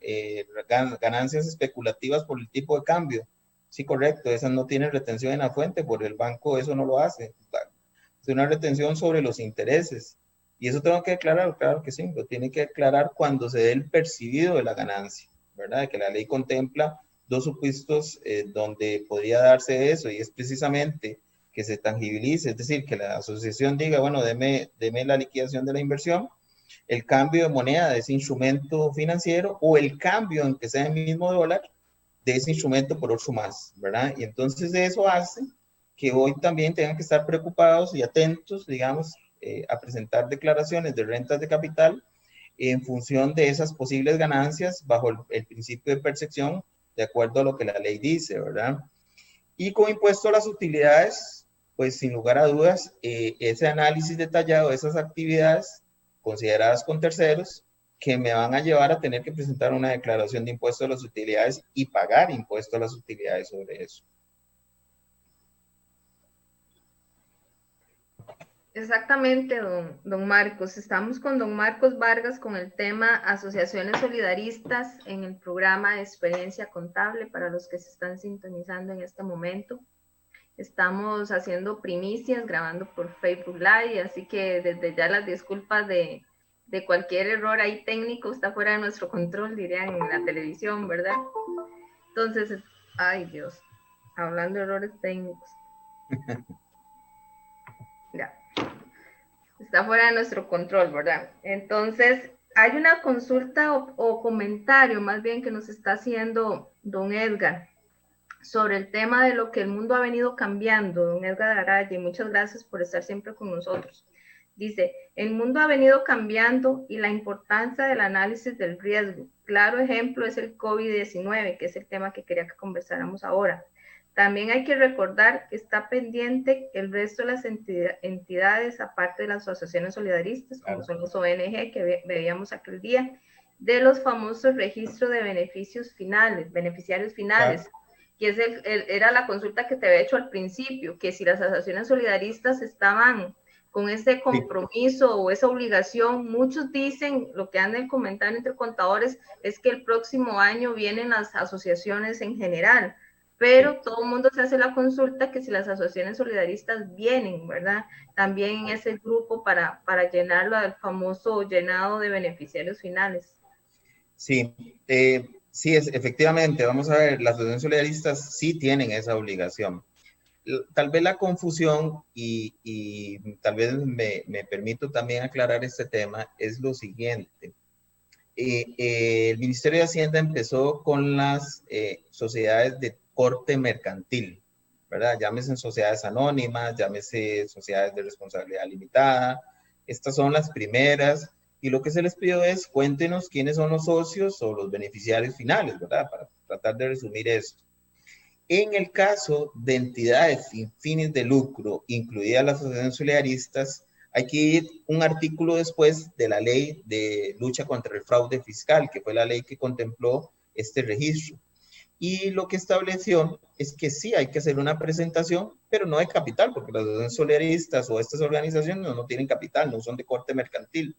ganancias especulativas por el tipo de cambio. Sí, correcto, esas no tienen retención en la fuente, por el banco eso no lo hace. Es una retención sobre los intereses. Y eso tengo que declarar, claro que sí, lo tiene que declarar cuando se dé el percibido de la ganancia, ¿verdad? Que la ley contempla 2 supuestos donde podría darse eso, y es precisamente que se tangibilice, es decir, que la asociación diga, bueno, deme la liquidación de la inversión, el cambio de moneda de ese instrumento financiero o el cambio en que sea el mismo dólar de ese instrumento por otro más, ¿verdad? Y entonces eso hace que hoy también tengan que estar preocupados y atentos, digamos, a presentar declaraciones de rentas de capital en función de esas posibles ganancias bajo el principio de percepción, de acuerdo a lo que la ley dice, ¿verdad? Y con impuesto a las utilidades, pues sin lugar a dudas, ese análisis detallado de esas actividades consideradas con terceros, que me van a llevar a tener que presentar una declaración de impuesto a las utilidades y pagar impuesto a las utilidades sobre eso. Exactamente, don Marcos. Estamos con don Marcos Vargas con el tema Asociaciones Solidaristas en el programa de Experiencia Contable para los que se están sintonizando en este momento. Estamos haciendo primicias, grabando por Facebook Live, así que desde ya las disculpas de cualquier error ahí técnico, está fuera de nuestro control, dirían en la televisión, ¿verdad? Entonces, ay Dios, hablando de errores técnicos. Ya. Está fuera de nuestro control, ¿verdad? Entonces, hay una consulta o comentario más bien que nos está haciendo don Edgar sobre el tema de lo que el mundo ha venido cambiando, don Edgar Araya, y muchas gracias por estar siempre con nosotros. Dice, el mundo ha venido cambiando y la importancia del análisis del riesgo. Claro ejemplo es el COVID-19, que es el tema que quería que conversáramos ahora. También hay que recordar que está pendiente el resto de las entidades, aparte de las asociaciones solidaristas, como son los ONG que veíamos aquel día, de los famosos registros de beneficiarios finales, que es era la consulta que te había hecho al principio, que si las asociaciones solidaristas estaban con ese compromiso o esa obligación. Muchos dicen, lo que anda en el comentario entre contadores, es que el próximo año vienen las asociaciones en general, pero todo el mundo se hace la consulta que si las asociaciones solidaristas vienen, ¿verdad? También en ese grupo para llenarlo al famoso llenado de beneficiarios finales. Sí, sí, efectivamente, vamos a ver, las asociaciones solidaristas sí tienen esa obligación. Tal vez la confusión, y tal vez me permito también aclarar este tema, es lo siguiente. El Ministerio de Hacienda empezó con las sociedades de corte mercantil, ¿verdad? Llámese sociedades anónimas, llámese sociedades de responsabilidad limitada. Estas son las primeras, y lo que se les pidió es cuéntenos quiénes son los socios o los beneficiarios finales, ¿verdad? Para tratar de resumir esto. En el caso de entidades sin fines de lucro, incluidas las asociaciones solidaristas, hay que ir un artículo después de la ley de lucha contra el fraude fiscal, que fue la ley que contempló este registro. y lo que estableció es que sí hay que hacer una presentación, pero no de capital, porque las asociaciones solidaristas o estas organizaciones no tienen capital, no son de corte mercantil,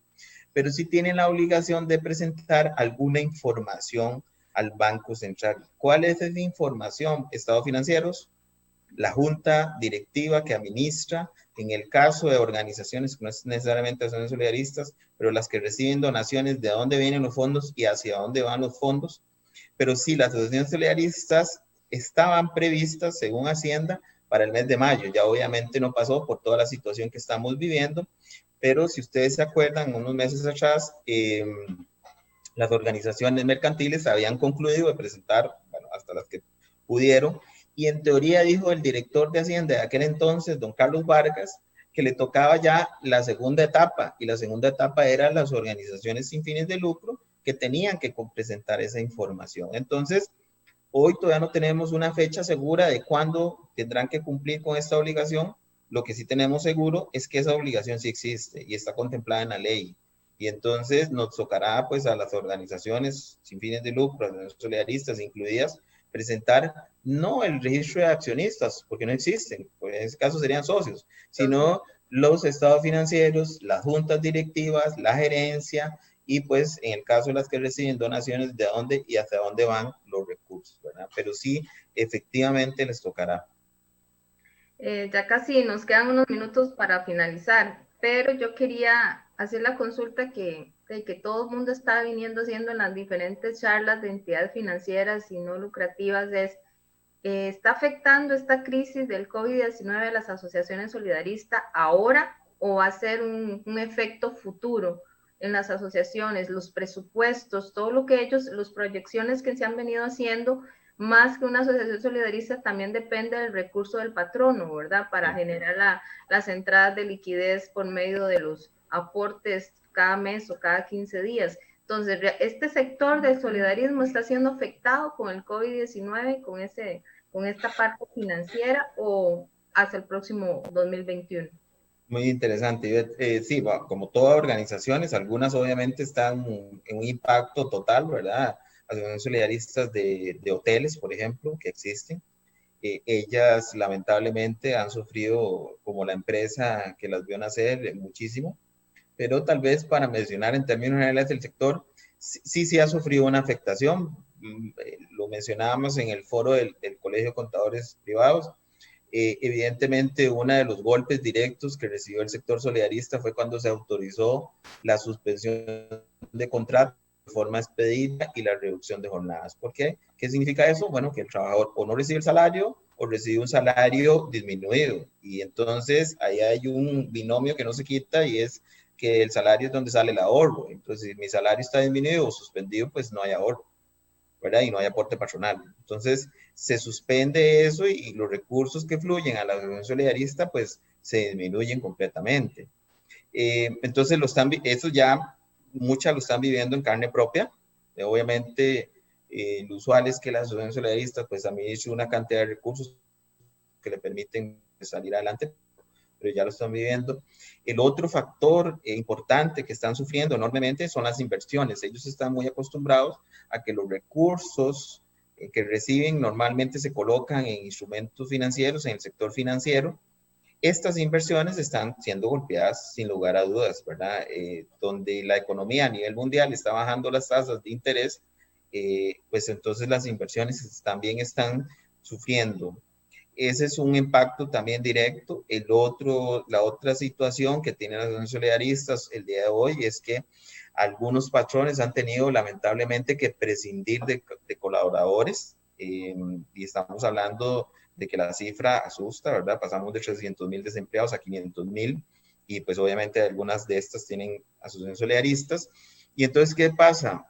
pero sí tienen la obligación de presentar alguna información al Banco Central. ¿Cuál es esa información? Estados financieros, la junta directiva que administra, en el caso de organizaciones que no es necesariamente asociaciones solidaristas, pero las que reciben donaciones, de dónde vienen los fondos y hacia dónde van los fondos. Pero sí, las asociaciones solidaristas estaban previstas, según Hacienda, para el mes de mayo. Ya obviamente no pasó por toda la situación que estamos viviendo, pero si ustedes se acuerdan, unos meses atrás, las organizaciones mercantiles habían concluido de presentar, bueno, hasta las que pudieron, y en teoría dijo el director de Hacienda de aquel entonces, don Carlos Vargas, que le tocaba ya la segunda etapa, y la segunda etapa era las organizaciones sin fines de lucro que tenían que presentar esa información. Entonces, hoy todavía no tenemos una fecha segura de cuándo tendrán que cumplir con esta obligación. Lo que sí tenemos seguro es que esa obligación sí existe y está contemplada en la ley. Y entonces nos tocará pues a las organizaciones sin fines de lucro, a los solidaristas incluidas, presentar no el registro de accionistas, porque no existen, pues en ese caso serían socios, sino los estados financieros, las juntas directivas, la gerencia y pues en el caso de las que reciben donaciones, de dónde y hacia dónde van los recursos, ¿verdad? Pero sí, efectivamente les tocará. Ya casi nos quedan unos minutos para finalizar, pero yo quería hacer la consulta que todo el mundo está viniendo haciendo en las diferentes charlas de entidades financieras y no lucrativas, es, ¿está afectando esta crisis del COVID-19 a las asociaciones solidaristas ahora o va a ser un efecto futuro en las asociaciones, los presupuestos, todo lo que ellos, las proyecciones que se han venido haciendo? Más que una asociación solidarista, también depende del recurso del patrono, ¿verdad? Para generar las entradas de liquidez por medio de los aportes cada mes o cada 15 días. Entonces, ¿este sector del solidarismo está siendo afectado con el COVID-19, con esta parte financiera o hasta el próximo 2021? Muy interesante. Sí, como todas organizaciones, algunas obviamente están en un impacto total, ¿verdad? Asociaciones solidaristas de hoteles, por ejemplo, que existen. Ellas lamentablemente han sufrido, como la empresa que las vio nacer, muchísimo, pero tal vez para mencionar en términos generales el sector, sí ha sufrido una afectación. Lo mencionábamos en el foro del Colegio de Contadores Privados. Evidentemente, uno de los golpes directos que recibió el sector solidarista fue cuando se autorizó la suspensión de contratos de forma expedita y la reducción de jornadas. ¿Por qué? ¿Qué significa eso? Bueno, que el trabajador o no recibe el salario o recibe un salario disminuido. Y entonces ahí hay un binomio que no se quita y es que el salario es donde sale el ahorro. Entonces, si mi salario está disminuido o suspendido, pues no hay ahorro, ¿verdad? Y no hay aporte patronal. Entonces, se suspende eso y los recursos que fluyen a la asociación solidarista, pues se disminuyen completamente. Entonces, eso ya muchas lo están viviendo en carne propia. Obviamente, lo usual es que las asociaciones solidaristas, pues administren una cantidad de recursos que le permiten salir adelante, pero ya lo están viviendo. El otro factor importante que están sufriendo enormemente son las inversiones. Ellos están muy acostumbrados a que los recursos que reciben normalmente se colocan en instrumentos financieros, en el sector financiero. Estas inversiones están siendo golpeadas sin lugar a dudas, ¿verdad? Donde la economía a nivel mundial está bajando las tasas de interés, pues entonces las inversiones también están sufriendo. Ese es un impacto también directo. La otra situación que tienen las asociaciones solidaristas el día de hoy es que algunos patrones han tenido lamentablemente que prescindir de colaboradores, y estamos hablando de que la cifra asusta, ¿verdad? Pasamos de 300,000 desempleados a 500,000 y pues obviamente algunas de estas tienen asociaciones solidaristas. Y entonces, ¿qué pasa?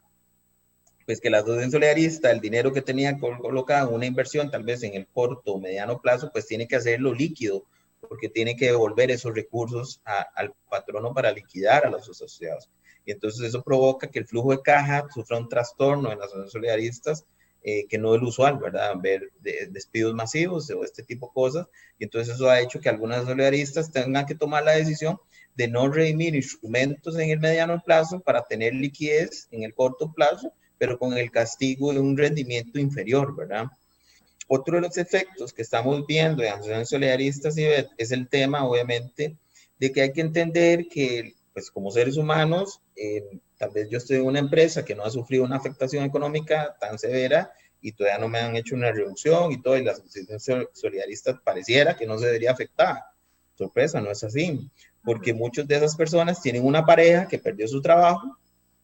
Pues que la asociación solidarista, el dinero que tenía colocado en una inversión, tal vez en el corto o mediano plazo, pues tiene que hacerlo líquido, porque tiene que devolver esos recursos al patrono para liquidar a los asociados. Y entonces eso provoca que el flujo de caja sufra un trastorno en las asociaciones solidaristas, que no es lo usual, ¿verdad? Ver despidos masivos o este tipo de cosas. Y entonces eso ha hecho que algunas solidaristas tengan que tomar la decisión de no redimir instrumentos en el mediano plazo para tener liquidez en el corto plazo, pero con el castigo de un rendimiento inferior, ¿verdad? Otro de los efectos que estamos viendo en asociaciones solidaristas es el tema, obviamente, de que hay que entender que, pues, como seres humanos, tal vez yo estoy en una empresa que no ha sufrido una afectación económica tan severa y todavía no me han hecho una reducción y todo, y la asociación solidarista pareciera que no se debería afectar. Sorpresa, no es así, porque muchas de esas personas tienen una pareja que perdió su trabajo,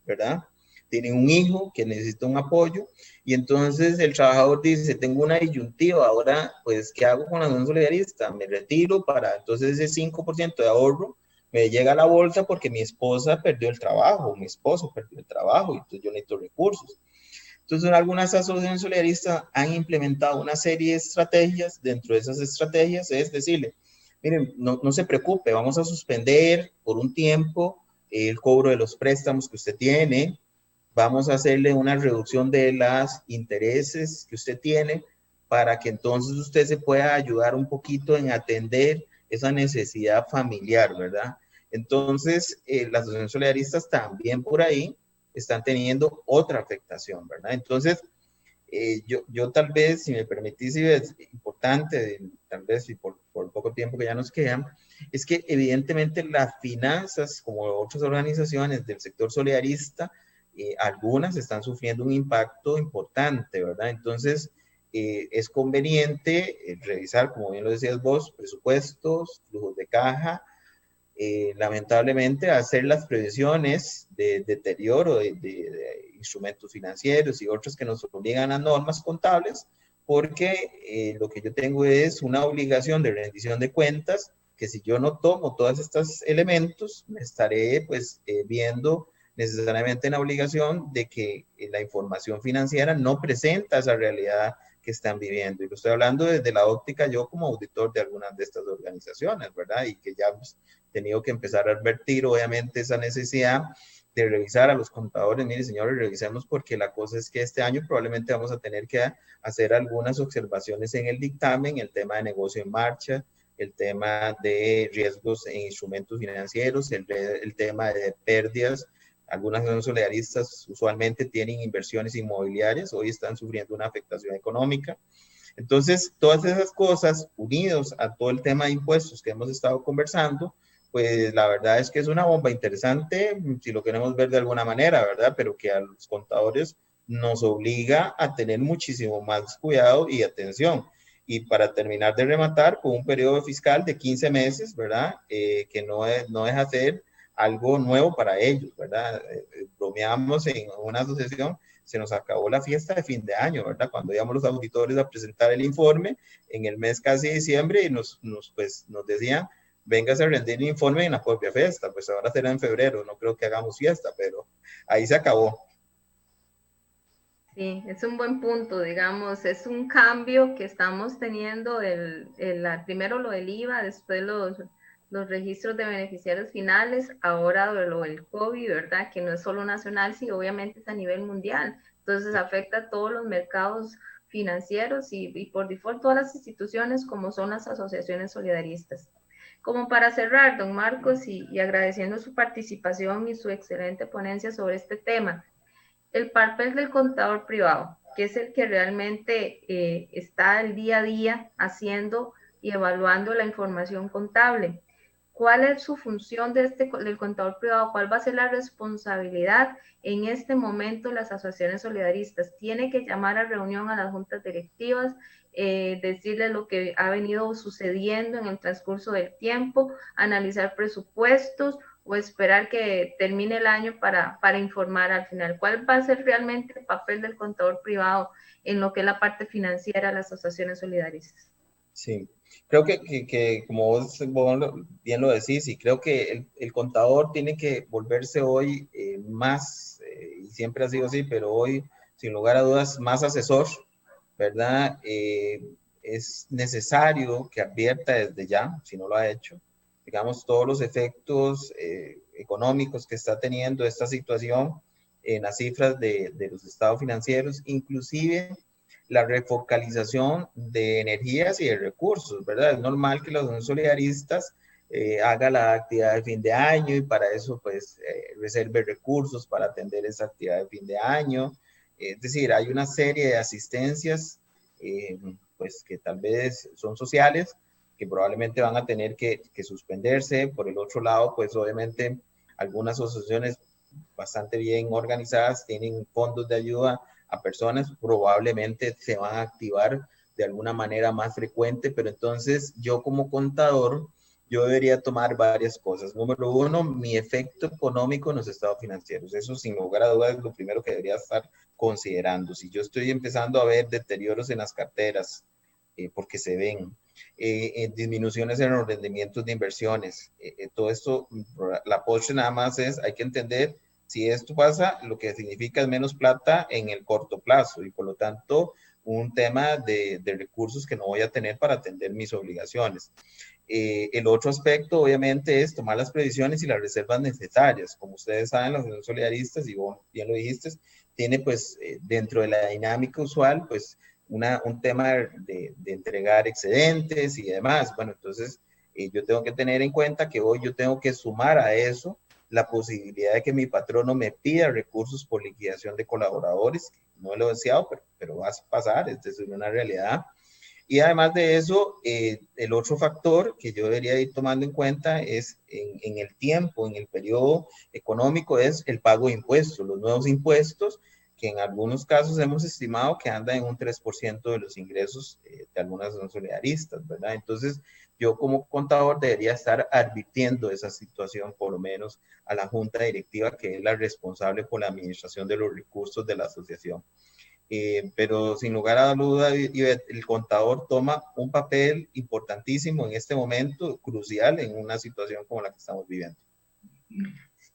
¿verdad? Tienen un hijo que necesita un apoyo y entonces el trabajador dice, tengo una disyuntiva, ahora pues, ¿qué hago con la asociación solidarista? Me retiro para entonces ese 5% de ahorro me llega a la bolsa porque mi esposa perdió el trabajo, mi esposo perdió el trabajo y entonces yo necesito recursos. Entonces, algunas asociaciones solidaristas han implementado una serie de estrategias. Dentro de esas estrategias es decirle, miren, no se preocupe, vamos a suspender por un tiempo el cobro de los préstamos que usted tiene, vamos a hacerle una reducción de los intereses que usted tiene para que entonces usted se pueda ayudar un poquito en atender esa necesidad familiar, ¿verdad? Entonces, las asociaciones solidaristas también por ahí están teniendo otra afectación, ¿verdad? Entonces, yo tal vez, si me permitís, y es importante, tal vez, y por poco tiempo que ya nos queda, es que evidentemente las finanzas, como otras organizaciones del sector solidarista, algunas están sufriendo un impacto importante, ¿verdad? Entonces, es conveniente revisar, como bien lo decías vos, presupuestos, flujos de caja, lamentablemente hacer las previsiones de deterioro de instrumentos financieros y otros que nos obligan a normas contables, porque lo que yo tengo es una obligación de rendición de cuentas, que si yo no tomo todos estos elementos, me estaré pues viendo necesariamente en la obligación de que la información financiera no presenta esa realidad que están viviendo. Y lo estoy hablando desde la óptica yo como auditor de algunas de estas organizaciones, ¿verdad? Y que ya hemos tenido que empezar a advertir, obviamente, esa necesidad de revisar a los contadores. Mire, señores, revisemos porque la cosa es que este año probablemente vamos a tener que hacer algunas observaciones en el dictamen, el tema de negocio en marcha, el tema de riesgos en instrumentos financieros, el tema de pérdidas. Algunas asociaciones solidaristas usualmente tienen inversiones inmobiliarias, hoy están sufriendo una afectación económica. Entonces, todas esas cosas, unidos a todo el tema de impuestos que hemos estado conversando, pues la verdad es que es una bomba interesante, si lo queremos ver de alguna manera, ¿verdad? Pero que a los contadores nos obliga a tener muchísimo más cuidado y atención. Y para terminar de rematar, con un periodo fiscal de 15 meses, ¿verdad? Que no deja ser algo nuevo para ellos, ¿verdad? Bromeamos en una asociación, se nos acabó la fiesta de fin de año, ¿verdad? Cuando íbamos los auditores a presentar el informe en el mes casi de diciembre y nos decían, véngase a rendir el informe en la propia fiesta, pues ahora será en febrero, no creo que hagamos fiesta, pero ahí se acabó. Sí, es un buen punto, digamos, es un cambio que estamos teniendo, primero lo del IVA, después los registros de beneficiarios finales, ahora lo del COVID, ¿verdad? Que no es solo nacional, sino obviamente es a nivel mundial, entonces afecta a todos los mercados financieros y por default todas las instituciones como son las asociaciones solidaristas. Como para cerrar, don Marcos, y agradeciendo su participación y su excelente ponencia sobre este tema, el papel del contador privado, que es el que realmente está el día a día haciendo y evaluando la información contable. ¿Cuál es su función del contador privado? ¿Cuál va a ser la responsabilidad en este momento? Las asociaciones solidaristas tiene que llamar a reunión a las juntas directivas, decirles lo que ha venido sucediendo en el transcurso del tiempo, analizar presupuestos o esperar que termine el año para informar al final. ¿Cuál va a ser realmente el papel del contador privado en lo que es la parte financiera de las asociaciones solidaristas? Sí, creo que como vos bien lo decís, y creo que el contador tiene que volverse hoy más, y siempre ha sido así, pero hoy, sin lugar a dudas, más asesor, ¿verdad? Es necesario que advierta desde ya, si no lo ha hecho, digamos, todos los efectos económicos que está teniendo esta situación en las cifras de los estados financieros, inclusive la refocalización de energías y de recursos, ¿verdad? Es normal que los solidaristas haga la actividad de fin de año y para eso pues reserve recursos para atender esa actividad de fin de año. Es decir, hay una serie de asistencias pues que tal vez son sociales, que probablemente van a tener que suspenderse. Por el otro lado, pues obviamente algunas asociaciones bastante bien organizadas tienen fondos de ayuda a personas, probablemente se van a activar de alguna manera más frecuente, pero entonces yo como contador, yo debería tomar varias cosas. Número uno, mi efecto económico en los estados financieros. Eso sin lugar a dudas es lo primero que debería estar considerando. Si yo estoy empezando a ver deterioros en las carteras, porque se ven, disminuciones en los rendimientos de inversiones, todo esto, la postre nada más es, hay que entender, si esto pasa, lo que significa es menos plata en el corto plazo y por lo tanto un tema de recursos que no voy a tener para atender mis obligaciones. El otro aspecto, obviamente, es tomar las previsiones y las reservas necesarias. Como ustedes saben, los Asociación Solidaristas, y vos bien lo dijiste, tiene pues dentro de la dinámica usual, pues un tema de entregar excedentes y demás. Bueno, entonces yo tengo que tener en cuenta que hoy yo tengo que sumar a eso la posibilidad de que mi patrono me pida recursos por liquidación de colaboradores. No lo he deseado, pero va a pasar, es una realidad. Y además de eso, el otro factor que yo debería ir tomando en cuenta es en el tiempo, en el periodo económico, es el pago de impuestos, los nuevos impuestos, que en algunos casos hemos estimado que andan en un 3% de los ingresos de algunas asociaciones solidaristas, ¿verdad? Entonces, yo como contador debería estar advirtiendo esa situación, por lo menos a la junta directiva, que es la responsable por la administración de los recursos de la asociación. Pero sin lugar a duda, el contador toma un papel importantísimo en este momento, crucial en una situación como la que estamos viviendo.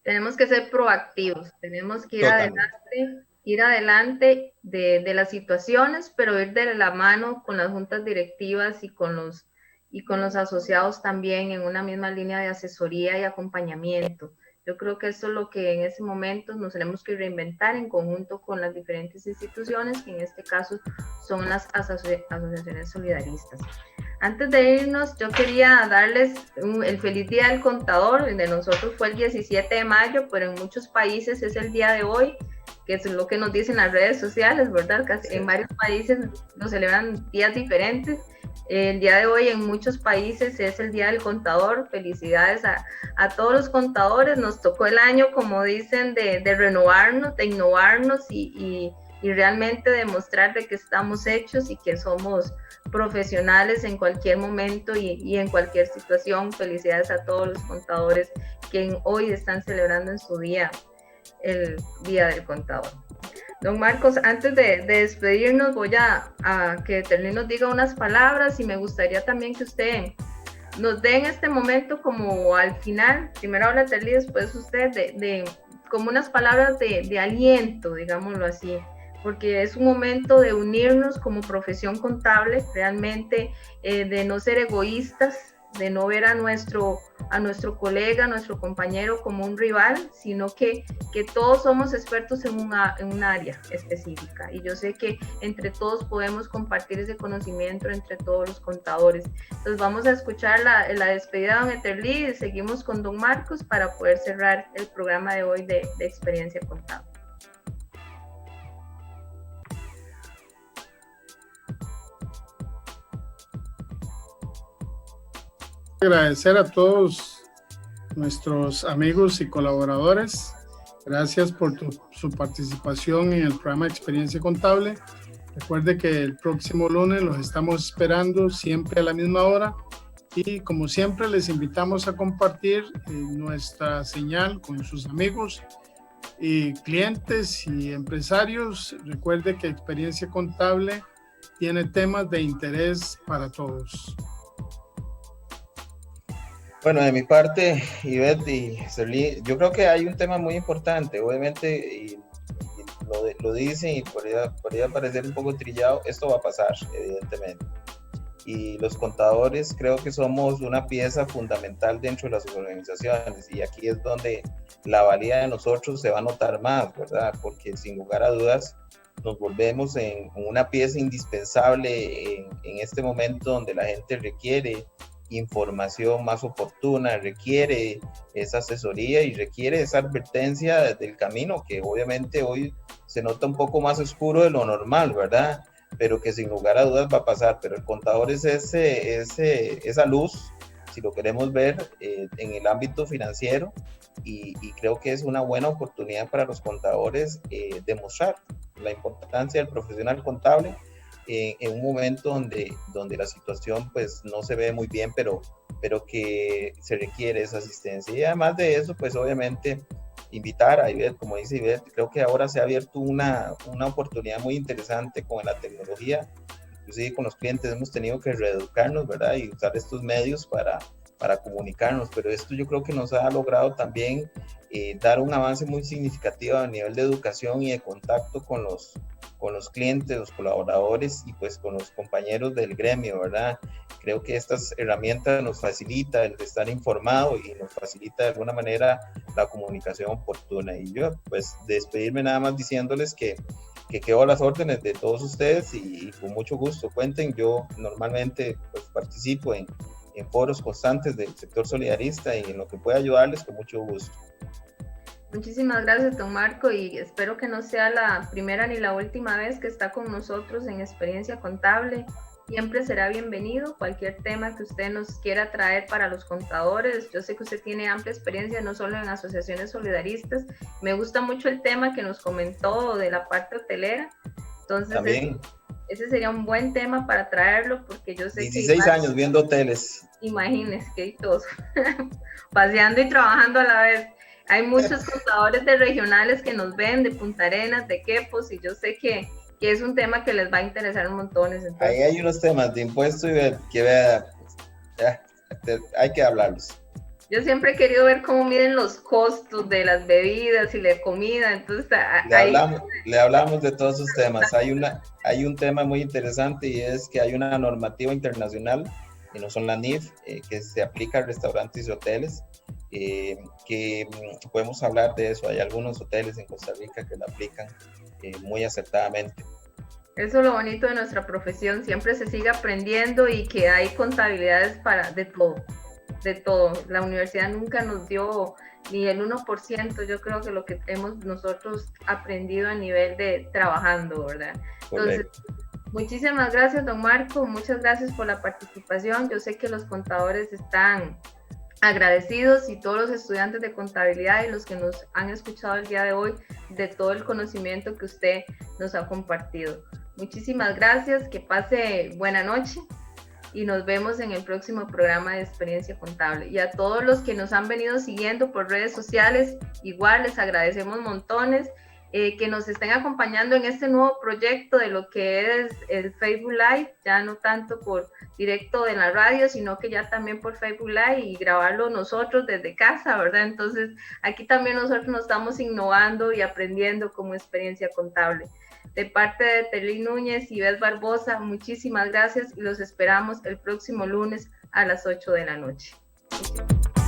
Tenemos que ser proactivos, tenemos que ir adelante de las situaciones, pero ir de la mano con las juntas directivas y con los asociados también en una misma línea de asesoría y acompañamiento. Yo creo que eso es lo que en ese momento nos tenemos que reinventar en conjunto con las diferentes instituciones, que en este caso son las asociaciones solidaristas. Antes de irnos, yo quería darles el feliz día del contador. El de nosotros fue el 17 de mayo, pero en muchos países es el día de hoy, que es lo que nos dicen las redes sociales, ¿verdad? Casi en varios países lo celebran días diferentes. El día de hoy en muchos países es el Día del Contador. Felicidades a todos los contadores. Nos tocó el año, como dicen, de renovarnos, de innovarnos y realmente demostrar de que estamos hechos y que somos profesionales en cualquier momento y en cualquier situación. Felicidades a todos los contadores que hoy están celebrando en su día el Día del Contador. Don Marcos, antes de despedirnos, voy a que Terlí nos diga unas palabras y me gustaría también que usted nos dé en este momento, como al final, primero habla Terlí, después usted, como unas palabras de aliento, digámoslo así, porque es un momento de unirnos como profesión contable, realmente de no ser egoístas, de no ver a nuestro colega, a nuestro compañero como un rival, sino que todos somos expertos en un área específica. Y yo sé que entre todos podemos compartir ese conocimiento entre todos los contadores. Entonces vamos a escuchar la despedida de don Eterlí y seguimos con don Marcos para poder cerrar el programa de hoy de Experiencia Contable. Agradecer a todos nuestros amigos y colaboradores. Gracias por su participación en el programa Experiencia Contable. Recuerde que el próximo lunes los estamos esperando siempre a la misma hora y como siempre les invitamos a compartir nuestra señal con sus amigos y clientes y empresarios. Recuerde que Experiencia Contable tiene temas de interés para todos. Bueno, de mi parte, Ivette y Terlí, yo creo que hay un tema muy importante, obviamente, y lo dicen y podría parecer un poco trillado, esto va a pasar, evidentemente. Y los contadores creo que somos una pieza fundamental dentro de las organizaciones y aquí es donde la valía de nosotros se va a notar más, ¿verdad? Porque sin lugar a dudas nos volvemos en una pieza indispensable en este momento donde la gente requiere información más oportuna, requiere esa asesoría y requiere esa advertencia del camino que obviamente hoy se nota un poco más oscuro de lo normal, ¿verdad? Pero que sin lugar a dudas va a pasar. Pero el contador es esa luz, si lo queremos ver en el ámbito financiero, y creo que es una buena oportunidad para los contadores demostrar la importancia del profesional contable en un momento donde la situación pues no se ve muy bien, pero que se requiere esa asistencia. Y además de eso, pues obviamente invitar a Ivette, como dice Ivette, creo que ahora se ha abierto una oportunidad muy interesante con la tecnología. Inclusive con los clientes hemos tenido que reeducarnos, ¿verdad? Y usar estos medios para comunicarnos, pero esto yo creo que nos ha logrado también dar un avance muy significativo a nivel de educación y de contacto con los clientes, los colaboradores y pues con los compañeros del gremio, ¿verdad? Creo que estas herramientas nos facilita el estar informado y nos facilita de alguna manera la comunicación oportuna. Y yo pues despedirme nada más diciéndoles que quedo a las órdenes de todos ustedes y con mucho gusto cuenten. Yo normalmente pues participo en foros constantes del sector solidarista y en lo que pueda ayudarles con mucho gusto. Muchísimas gracias, don Marco, y espero que no sea la primera ni la última vez que está con nosotros en Experiencia Contable. Siempre será bienvenido cualquier tema que usted nos quiera traer para los contadores. Yo sé que usted tiene amplia experiencia no solo en asociaciones solidaristas. Me gusta mucho el tema que nos comentó de la parte hotelera. Entonces, también ese sería un buen tema para traerlo, porque yo sé 16 que años viendo hoteles. Imagínese, qué ditoso. Paseando y trabajando a la vez. Hay muchos contadores de regionales que nos ven, de Punta Arenas, de Quepos, y yo sé que es un tema que les va a interesar un montón. Entonces, ahí hay unos temas de impuesto y hay que hablarlos. Yo siempre he querido ver cómo miden los costos de las bebidas y la comida, entonces le hablamos de todos esos temas. Hay un tema muy interesante y es que hay una normativa internacional, que no son la NIF, que se aplica a restaurantes y hoteles, que podemos hablar de eso. Hay algunos hoteles en Costa Rica que la aplican muy acertadamente. Eso es lo bonito de nuestra profesión, siempre se sigue aprendiendo y que hay contabilidades de todo. La universidad nunca nos dio ni el 1%, yo creo que lo que hemos nosotros aprendido a nivel de trabajando, ¿verdad? Entonces, muchísimas gracias, don Marco, muchas gracias por la participación. Yo sé que los contadores están agradecidos y todos los estudiantes de contabilidad y los que nos han escuchado el día de hoy de todo el conocimiento que usted nos ha compartido. Muchísimas gracias, que pase buena noche y nos vemos en el próximo programa de Experiencia Contable. Y a todos los que nos han venido siguiendo por redes sociales, igual les agradecemos montones que nos estén acompañando en este nuevo proyecto de lo que es el Facebook Live, ya no tanto por directo de la radio, sino que ya también por Facebook Live y grabarlo nosotros desde casa, ¿verdad? Entonces, aquí también nosotros nos estamos innovando y aprendiendo como Experiencia Contable. De parte de Telín Núñez y Ivette Barbosa, muchísimas gracias y los esperamos el próximo lunes a las 8 de la noche. Muchísimas gracias.